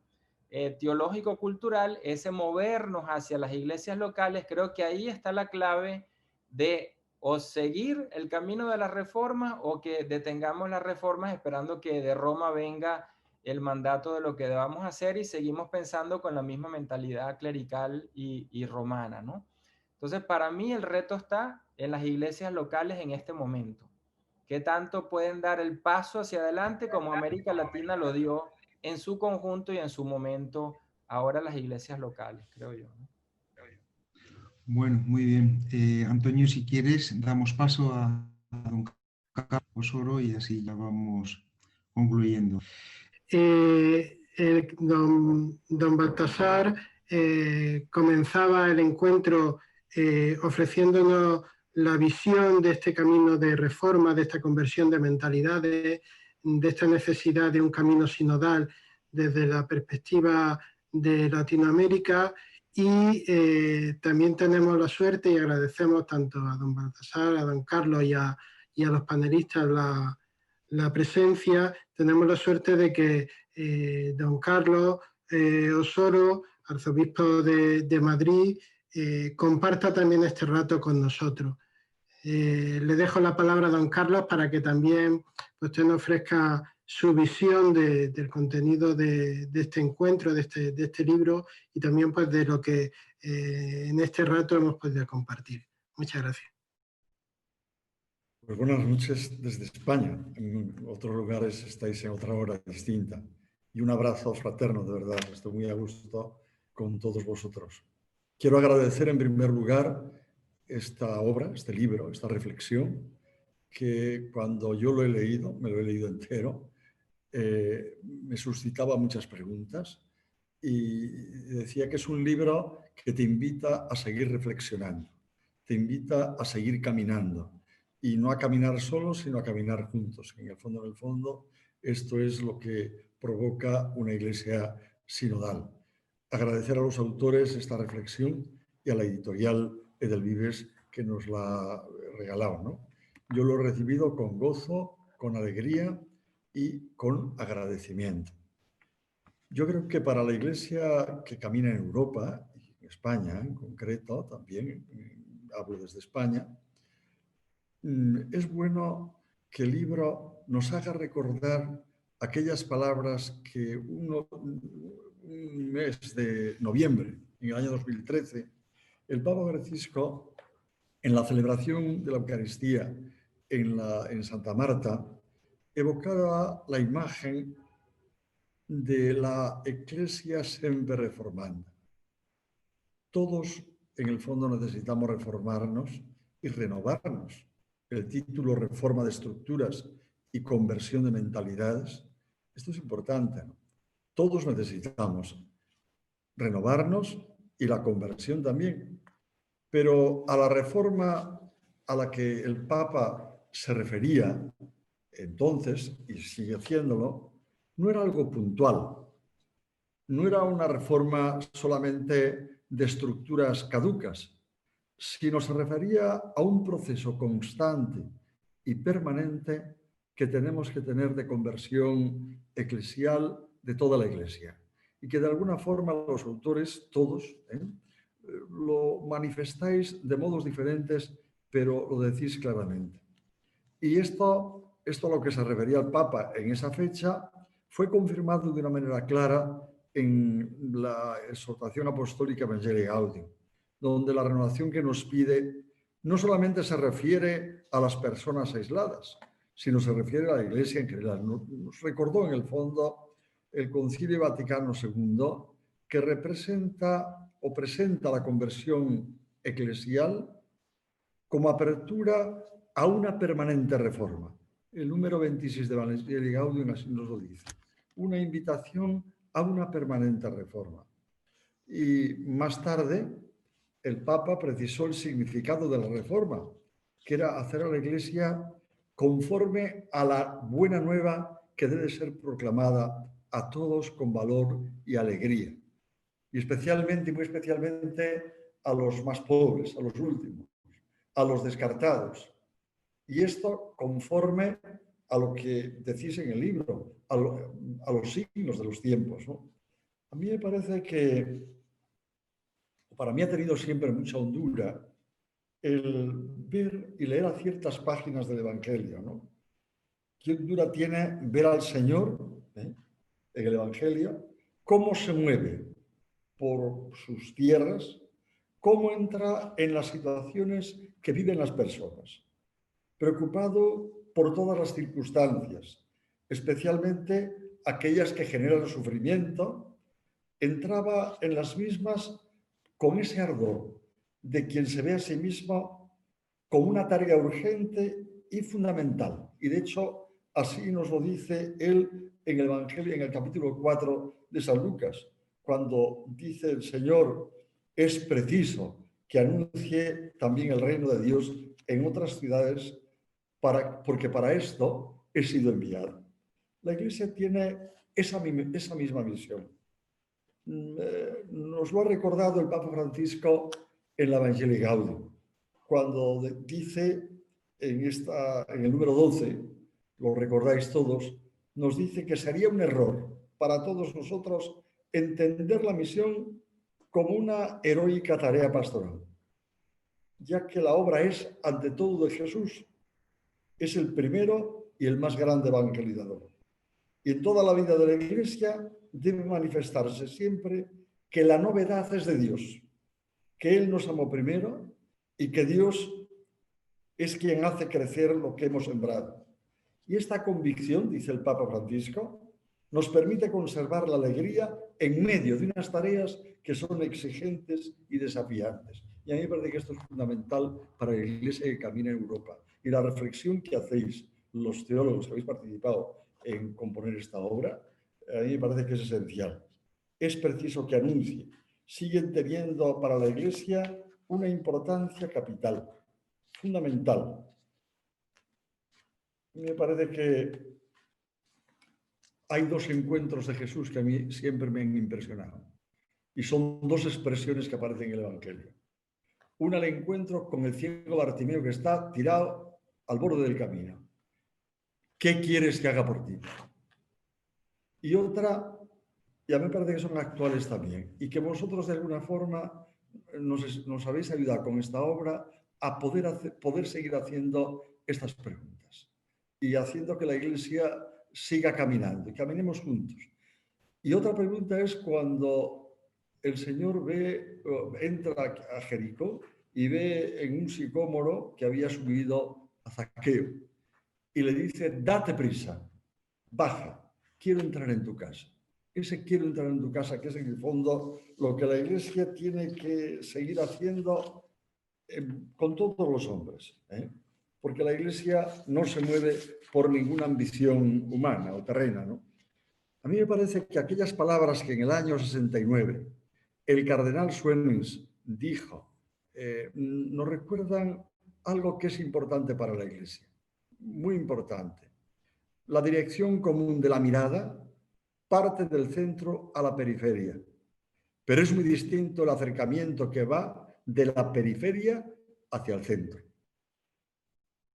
teológico-cultural, ese movernos hacia las iglesias locales, creo que ahí está la clave de o seguir el camino de las reformas o que detengamos las reformas esperando que de Roma venga el mandato de lo que debamos hacer y seguimos pensando con la misma mentalidad clerical y romana, ¿no? Entonces, para mí el reto está en las iglesias locales en este momento. ¿Qué tanto pueden dar el paso hacia adelante como América Latina lo dio en su conjunto y en su momento ahora las iglesias locales, creo yo, ¿no? Bueno, muy bien. Antonio, si quieres, damos paso a don Carlos Osoro y así ya vamos concluyendo. Don Baltasar comenzaba el encuentro ofreciéndonos la visión de este camino de reforma, de esta conversión de mentalidades, de esta necesidad de un camino sinodal desde la perspectiva de Latinoamérica. Y también tenemos la suerte y agradecemos tanto a don Baltasar, a don Carlos y a los panelistas la presencia. Tenemos la suerte de que don Carlos Osoro, arzobispo de Madrid, comparta también este rato con nosotros. Le dejo la palabra a don Carlos para que también usted nos ofrezca su visión del contenido de este encuentro, de este libro, y también pues, de lo que en este rato hemos podido compartir. Muchas gracias. Pues buenas noches desde España. En otros lugares estáis en otra hora distinta. Y un abrazo fraterno, de verdad. Estoy muy a gusto con todos vosotros. Quiero agradecer en primer lugar esta obra, este libro, esta reflexión, que cuando yo lo he leído, me lo he leído entero, me suscitaba muchas preguntas y decía que es un libro que te invita a seguir reflexionando, te invita a seguir caminando. Y no a caminar solos, sino a caminar juntos. En el fondo, esto es lo que provoca una iglesia sinodal. Agradecer a los autores esta reflexión y a la editorial Edelvives que nos la regalaba, ¿no? Yo lo he recibido con gozo, con alegría y con agradecimiento. Yo creo que para la iglesia que camina en Europa, y en España en concreto, también hablo desde España, es bueno que el libro nos haga recordar aquellas palabras que un mes de noviembre, en el año 2013, el Papa Francisco, en la celebración de la Eucaristía en Santa Marta, evocaba la imagen de la Ecclesia sempre reformanda. Todos, en el fondo, necesitamos reformarnos y renovarnos. El título Reforma de Estructuras y Conversión de Mentalidades, esto es importante, ¿no? Todos necesitamos renovarnos y la conversión también. Pero a la reforma a la que el Papa se refería entonces, y sigue haciéndolo, no era algo puntual. No era una reforma solamente de estructuras caducas, sino se refería a un proceso constante y permanente que tenemos que tener de conversión eclesial de toda la Iglesia. Y que de alguna forma los autores, todos, lo manifestáis de modos diferentes, pero lo decís claramente. Y esto a lo que se refería el Papa en esa fecha fue confirmado de una manera clara en la exhortación apostólica Evangelii Gaudium, donde la renovación que nos pide no solamente se refiere a las personas aisladas, sino se refiere a la Iglesia en general. Nos recordó en el fondo el Concilio Vaticano II, que representa o presenta la conversión eclesial como apertura a una permanente reforma. El número 26 de Evangelii Gaudium así nos lo dice. Una invitación a una permanente reforma. Y más tarde, el Papa precisó el significado de la reforma, que era hacer a la Iglesia conforme a la buena nueva que debe ser proclamada a todos con valor y alegría. Y especialmente, muy especialmente, a los más pobres, a los últimos, a los descartados. Y esto conforme a lo que decís en el libro, a los signos de los tiempos, ¿no? A mí me parece que, para mí ha tenido siempre mucha hondura el ver y leer a ciertas páginas del Evangelio, ¿no? ¿Qué hondura tiene ver al Señor en el Evangelio? Cómo se mueve por sus tierras, cómo entra en las situaciones que viven las personas, preocupado por todas las circunstancias, especialmente aquellas que generan sufrimiento, entraba en las mismas con ese ardor de quien se ve a sí mismo como una tarea urgente y fundamental. Y de hecho, así nos lo dice él en el Evangelio, en el capítulo 4 de San Lucas, cuando dice el Señor, es preciso que anuncie también el reino de Dios en otras ciudades, porque para esto he sido enviado. La Iglesia tiene esa misma misión. Nos lo ha recordado el Papa Francisco en la Evangelii Gaudium, cuando dice en el número 12, lo recordáis todos, nos dice que sería un error para todos nosotros entender la misión como una heroica tarea pastoral, ya que la obra es ante todo de Jesús. Es el primero y el más grande evangelizador. Y en toda la vida de la Iglesia debe manifestarse siempre que la novedad es de Dios, que Él nos amó primero y que Dios es quien hace crecer lo que hemos sembrado. Y esta convicción, dice el Papa Francisco, nos permite conservar la alegría en medio de unas tareas que son exigentes y desafiantes. Y a mí me parece que esto es fundamental para la Iglesia que camina en Europa. Y la reflexión que hacéis los teólogos que habéis participado en componer esta obra, a mí me parece que es esencial. Es preciso que anuncie. Siguen teniendo para la Iglesia una importancia capital, fundamental. Me parece que hay dos encuentros de Jesús que a mí siempre me han impresionado. Y son dos expresiones que aparecen en el Evangelio. Una, el encuentro con el ciego Bartimeo que está tirado al borde del camino. ¿Qué quieres que haga por ti? Y otra, y a mí me parece que son actuales también, y que vosotros de alguna forma nos habéis ayudado con esta obra a poder seguir haciendo estas preguntas y haciendo que la Iglesia siga caminando y caminemos juntos. Y otra pregunta es cuando el Señor entra a Jericó y ve en un sicómoro que había subido a Zaqueo y le dice, date prisa, baja, quiero entrar en tu casa. Ese quiero entrar en tu casa, que es en el fondo lo que la Iglesia tiene que seguir haciendo con todos los hombres, porque la Iglesia no se mueve por ninguna ambición humana o terrena, ¿no? A mí me parece que aquellas palabras que en el año 69 el cardenal Suenens dijo nos recuerdan algo que es importante para la Iglesia, muy importante. La dirección común de la mirada parte del centro a la periferia, pero es muy distinto el acercamiento que va de la periferia hacia el centro.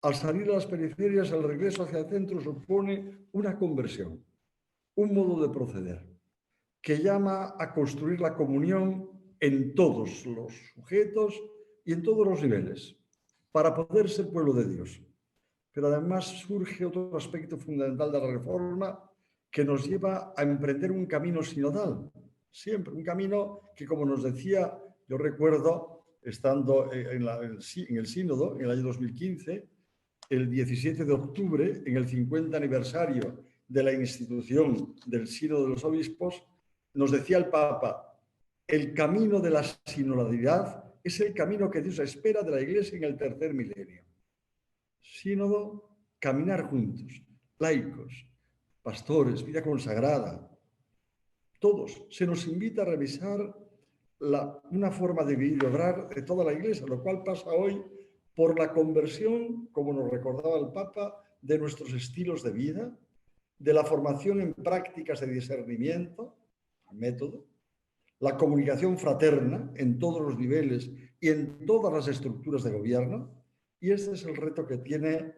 Al salir a las periferias, el regreso hacia el centro supone una conversión, un modo de proceder, que llama a construir la comunión en todos los sujetos y en todos los niveles, para poder ser pueblo de Dios. Pero además surge otro aspecto fundamental de la reforma que nos lleva a emprender un camino sinodal, siempre un camino que, como nos decía, yo recuerdo, estando en el sínodo, en el año 2015, el 17 de octubre, en el 50 aniversario de la institución del Sínodo de los Obispos, nos decía el Papa, el camino de la sinodalidad es el camino que Dios espera de la Iglesia en el tercer milenio. Sínodo, caminar juntos, laicos, pastores, vida consagrada, todos. Se nos invita a revisar una forma de vivir y obrar de toda la Iglesia, lo cual pasa hoy por la conversión, como nos recordaba el Papa, de nuestros estilos de vida, de la formación en prácticas de discernimiento, método, la comunicación fraterna en todos los niveles y en todas las estructuras de gobierno. Y este es el reto que tiene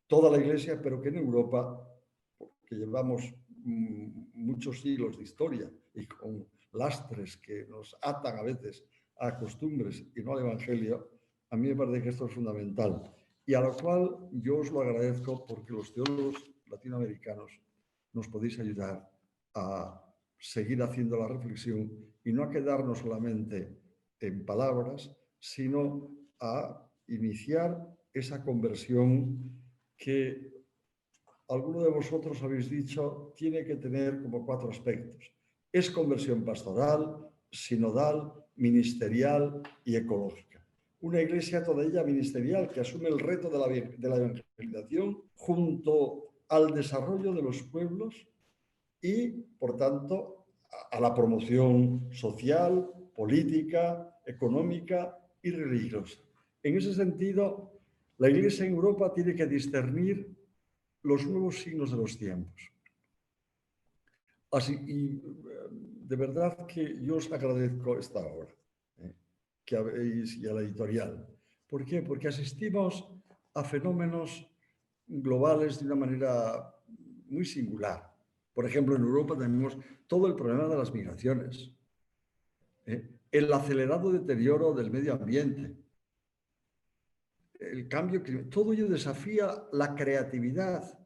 toda la Iglesia, pero que en Europa, que llevamos muchos siglos de historia y con lastres que nos atan a veces a costumbres y no al Evangelio, a mí me parece que esto es fundamental. Y a lo cual yo os lo agradezco porque los teólogos latinoamericanos nos podéis ayudar a seguir haciendo la reflexión y no a quedarnos solamente en palabras, sino a iniciar esa conversión que alguno de vosotros habéis dicho tiene que tener como 4 aspectos. Es conversión pastoral, sinodal, ministerial y ecológica. Una iglesia toda ella ministerial que asume el reto de la evangelización junto al desarrollo de los pueblos y, por tanto, a la promoción social, política, económica y religiosa. En ese sentido, la Iglesia en Europa tiene que discernir los nuevos signos de los tiempos. Así, y de verdad que yo os agradezco esta obra que habéis y a la editorial. ¿Por qué? Porque asistimos a fenómenos globales de una manera muy singular. Por ejemplo, en Europa tenemos todo el problema de las migraciones, el acelerado deterioro del medio ambiente, el cambio climático. Todo ello desafía la creatividad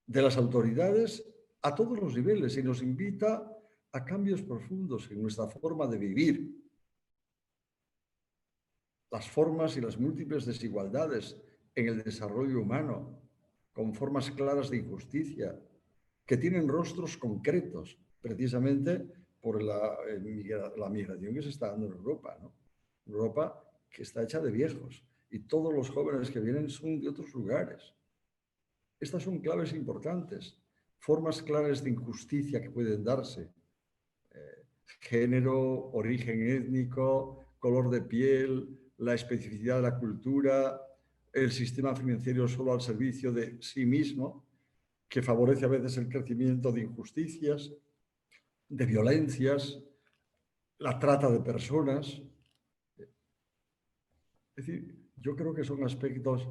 de las autoridades a todos los niveles y nos invita a cambios profundos en nuestra forma de vivir. Las formas y las múltiples desigualdades en el desarrollo humano, con formas claras de injusticia, que tienen rostros concretos, precisamente por la migración que se está dando en Europa, ¿no? Europa que está hecha de viejos y todos los jóvenes que vienen son de otros lugares. Estas son claves importantes, formas claras de injusticia que pueden darse. Género, origen étnico, color de piel, la especificidad de la cultura, el sistema financiero solo al servicio de sí mismo, que favorece a veces el crecimiento de injusticias, de violencias, la trata de personas. Es decir, yo creo que son aspectos,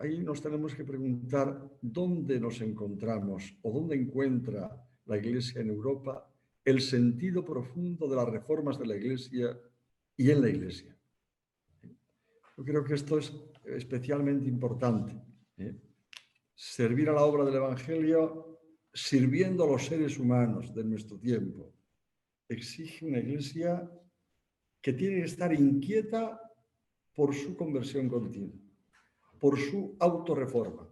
ahí nos tenemos que preguntar dónde nos encontramos o dónde encuentra la Iglesia en Europa el sentido profundo de las reformas de la Iglesia y en la Iglesia. Yo creo que esto es especialmente importante. Servir a la obra del Evangelio sirviendo a los seres humanos de nuestro tiempo exige una Iglesia que tiene que estar inquieta por su conversión continua, por su autorreforma.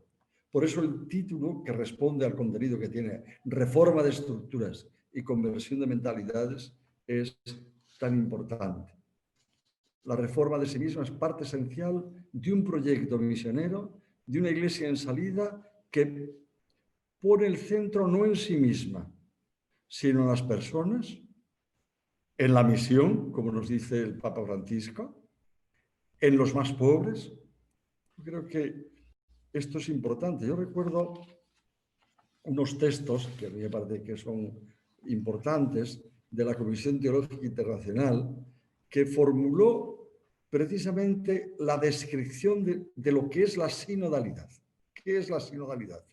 Por eso el título que responde al contenido que tiene, reforma de estructuras y conversión de mentalidades, es tan importante. La reforma de sí misma es parte esencial de un proyecto misionero, de una iglesia en salida que pone el centro no en sí misma, sino en las personas, en la misión, como nos dice el Papa Francisco, en los más pobres. Yo creo que esto es importante. Yo recuerdo unos textos que a mí me parece que son importantes de la Comisión Teológica Internacional que formuló precisamente la descripción de lo que es la sinodalidad. ¿Qué es la sinodalidad?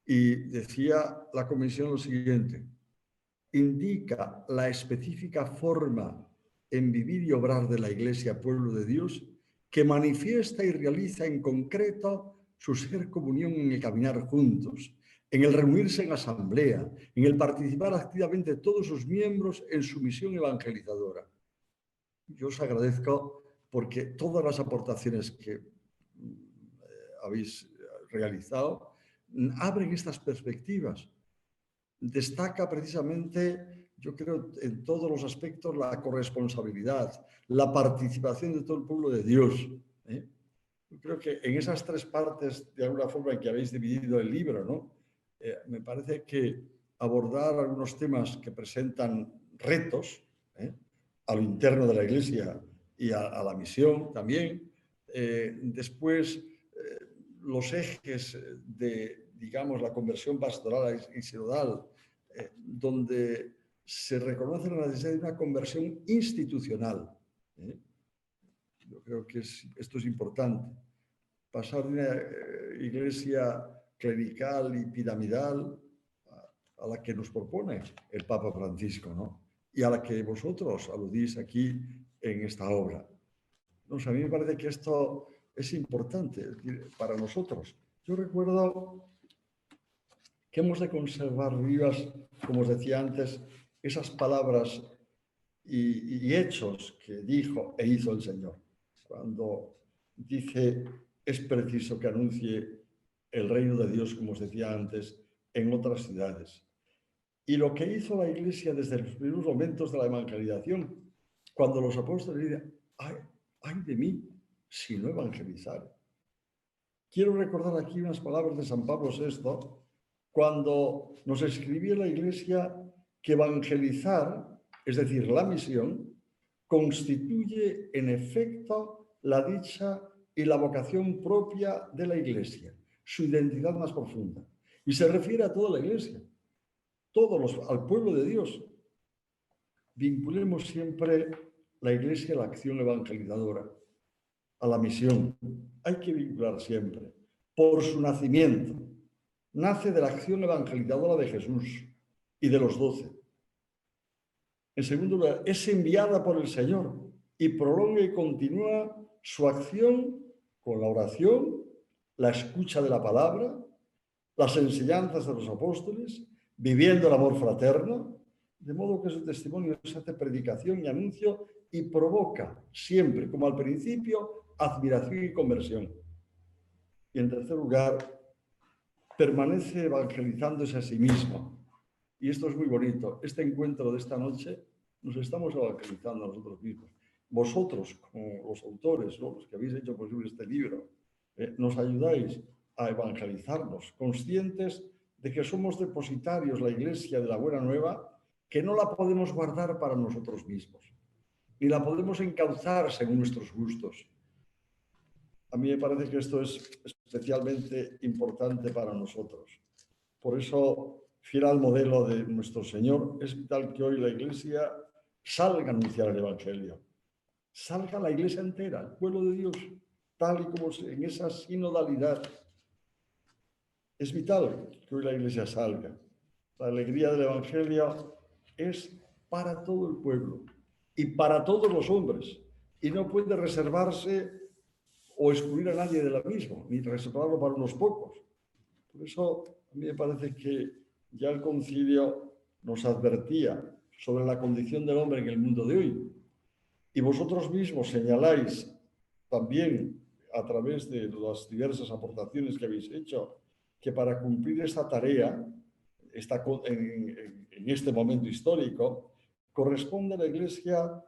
Y decía la Comisión lo siguiente: indica la específica forma en vivir y obrar de la Iglesia, pueblo de Dios, que manifiesta y realiza en concreto su ser comunión en el caminar juntos, en el reunirse en asamblea, en el participar activamente todos sus miembros en su misión evangelizadora. Yo os agradezco porque todas las aportaciones que habéis realizado abren estas perspectivas. Destaca precisamente, yo creo, en todos los aspectos la corresponsabilidad, la participación de todo el pueblo de Dios. Yo creo que en esas 3 partes, de alguna forma, en que habéis dividido el libro, ¿no? Me parece que abordar algunos temas que presentan retos a lo interno de la Iglesia y a la misión también. Después, los ejes de, digamos, la conversión pastoral y sinodal, donde se reconoce la necesidad de una conversión institucional. Yo creo que esto es importante. Pasar de una iglesia clerical y piramidal a la que nos propone el Papa Francisco, ¿no? Y a la que vosotros aludís aquí en esta obra. No, a mí me parece que esto es importante para nosotros. Yo recuerdo que hemos de conservar vivas, como os decía antes, esas palabras y hechos que dijo e hizo el Señor. Cuando dice, es preciso que anuncie el reino de Dios, como os decía antes, en otras ciudades. Y lo que hizo la Iglesia desde los primeros momentos de la evangelización, cuando los apóstoles dicen, ay de mí si no evangelizar. Quiero recordar aquí unas palabras de San Pablo VI, cuando nos escribía la Iglesia que evangelizar, es decir, la misión, constituye en efecto la dicha y la vocación propia de la Iglesia, su identidad más profunda. Y se refiere a toda la Iglesia, al pueblo de Dios. Vinculemos siempre la Iglesia a la acción evangelizadora, a la misión. Hay que vincular siempre, por su nacimiento. Nace de la acción evangelizadora de Jesús y de los 12. En segundo lugar, es enviada por el Señor y prolonga y continúa su acción con la oración, la escucha de la palabra, las enseñanzas de los apóstoles, viviendo el amor fraterno, de modo que su testimonio se hace predicación y anuncio y provoca siempre, como al principio, admiración y conversión. Y en tercer lugar, permanece evangelizándose a sí mismo. Y esto es muy bonito. Este encuentro de esta noche nos estamos evangelizando a nosotros mismos. Vosotros, como los autores, ¿no?, los que habéis hecho posible este libro, nos ayudáis a evangelizarnos, conscientes de que somos depositarios, la Iglesia, de la Buena Nueva, que no la podemos guardar para nosotros mismos, ni la podemos encauzar según nuestros gustos. A mí me parece que esto es especialmente importante para nosotros. Por eso, fiel al modelo de nuestro Señor, es vital que hoy la Iglesia salga a anunciar el Evangelio. Salga la Iglesia entera, el pueblo de Dios, tal y como en esa sinodalidad. Es vital que hoy la Iglesia salga. La alegría del Evangelio es para todo el pueblo y para todos los hombres. Y no puede reservarse o excluir a nadie de la misma, ni reservarlo para unos pocos. Por eso a mí me parece que ya el concilio nos advertía sobre la condición del hombre en el mundo de hoy. Y vosotros mismos señaláis también a través de las diversas aportaciones que habéis hecho que para cumplir esta tarea, en este momento histórico, corresponde a la Iglesia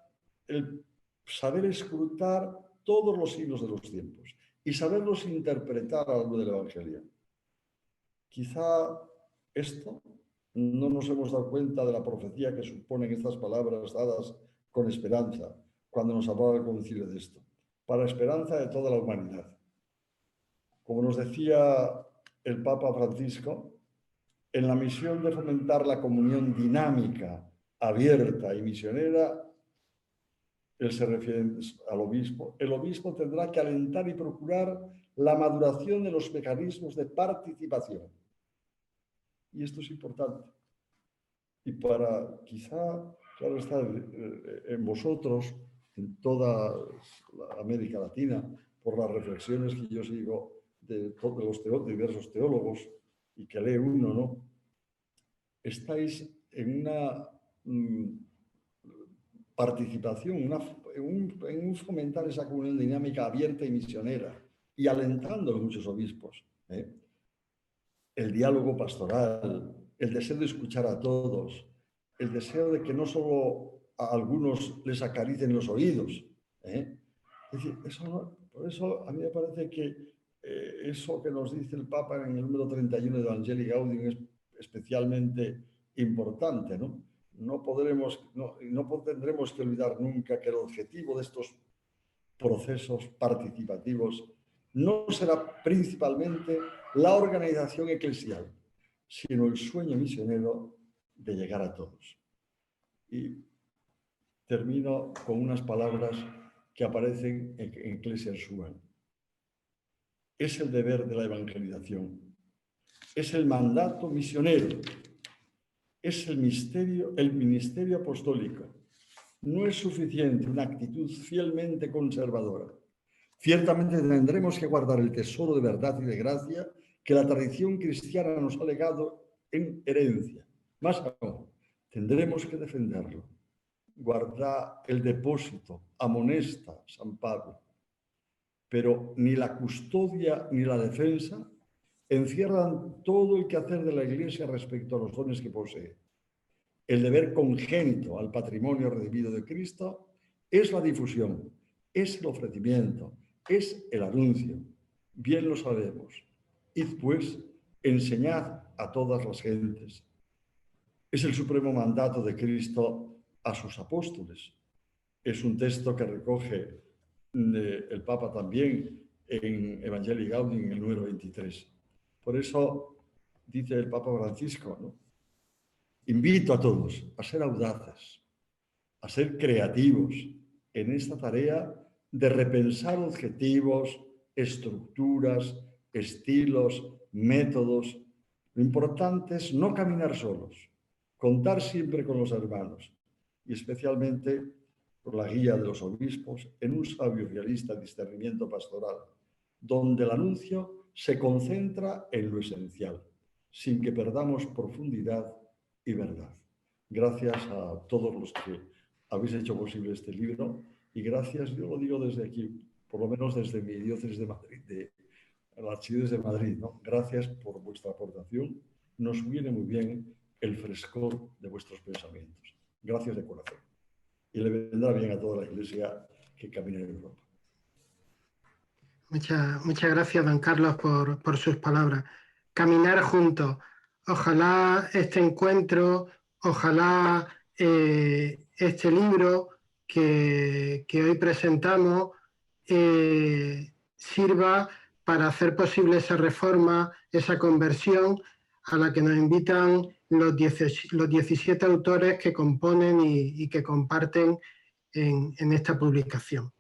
el saber escrutar todos los signos de los tiempos y saberlos interpretar a la luz del Evangelio. Quizá esto no nos hemos dado cuenta de la profecía que suponen estas palabras dadas con esperanza cuando nos hablaba el concilio de esto, para esperanza de toda la humanidad. Como nos decía el Papa Francisco, en la misión de fomentar la comunión dinámica, abierta y misionera, él se refiere al obispo. El obispo tendrá que alentar y procurar la maduración de los mecanismos de participación. Y esto es importante. Y para quizá, claro está, en vosotros, en toda la América Latina, por las reflexiones que yo sigo de todos los diversos teólogos y que lee uno, ¿no? Estáis en una participación, en un fomentar esa comunión dinámica abierta y misionera y alentando a muchos obispos. El diálogo pastoral, el deseo de escuchar a todos, el deseo de que no solo a algunos les acaricien los oídos. Es decir, por eso a mí me parece que eso que nos dice el Papa en el número 31 de Evangelii Gaudium es especialmente importante, ¿no? No tendremos que olvidar nunca que el objetivo de estos procesos participativos no será principalmente la organización eclesial, sino el sueño misionero de llegar a todos. Y termino con unas palabras que aparecen en Ecclesia Sua. Es el deber de la evangelización, es el mandato misionero, es el ministerio apostólico. No es suficiente una actitud fielmente conservadora. Ciertamente tendremos que guardar el tesoro de verdad y de gracia que la tradición cristiana nos ha legado en herencia. Más aún, tendremos que defenderlo, guarda el depósito, amonesta San Pablo, pero ni la custodia ni la defensa encierran todo el quehacer de la Iglesia respecto a los dones que posee. El deber congénito al patrimonio redimido de Cristo es la difusión, es el ofrecimiento, es el anuncio. Bien lo sabemos. Id pues, enseñad a todas las gentes. Es el supremo mandato de Cristo a sus apóstoles. Es un texto que recoge el Papa también en Evangelii Gaudium, en el número 23. Por eso dice el Papa Francisco, ¿no? Invito a todos a ser audaces, a ser creativos en esta tarea de repensar objetivos, estructuras, estilos, métodos. Lo importante es no caminar solos, contar siempre con los hermanos y especialmente por la guía de los obispos en un sabio y realista discernimiento pastoral, donde el anuncio se concentra en lo esencial, sin que perdamos profundidad y verdad. Gracias a todos los que habéis hecho posible este libro y gracias, yo lo digo desde aquí, por lo menos desde mi diócesis de Madrid, de la Archidiócesis de Madrid, ¿no? Gracias por vuestra aportación. Nos viene muy bien el frescor de vuestros pensamientos. Gracias de corazón. Y le vendrá bien a toda la Iglesia que camina en Europa. Muchas gracias, don Carlos, por sus palabras. Caminar juntos. Ojalá este encuentro, ojalá este libro que hoy presentamos sirva para hacer posible esa reforma, esa conversión a la que nos invitan los 17 autores que componen y que comparten en esta publicación.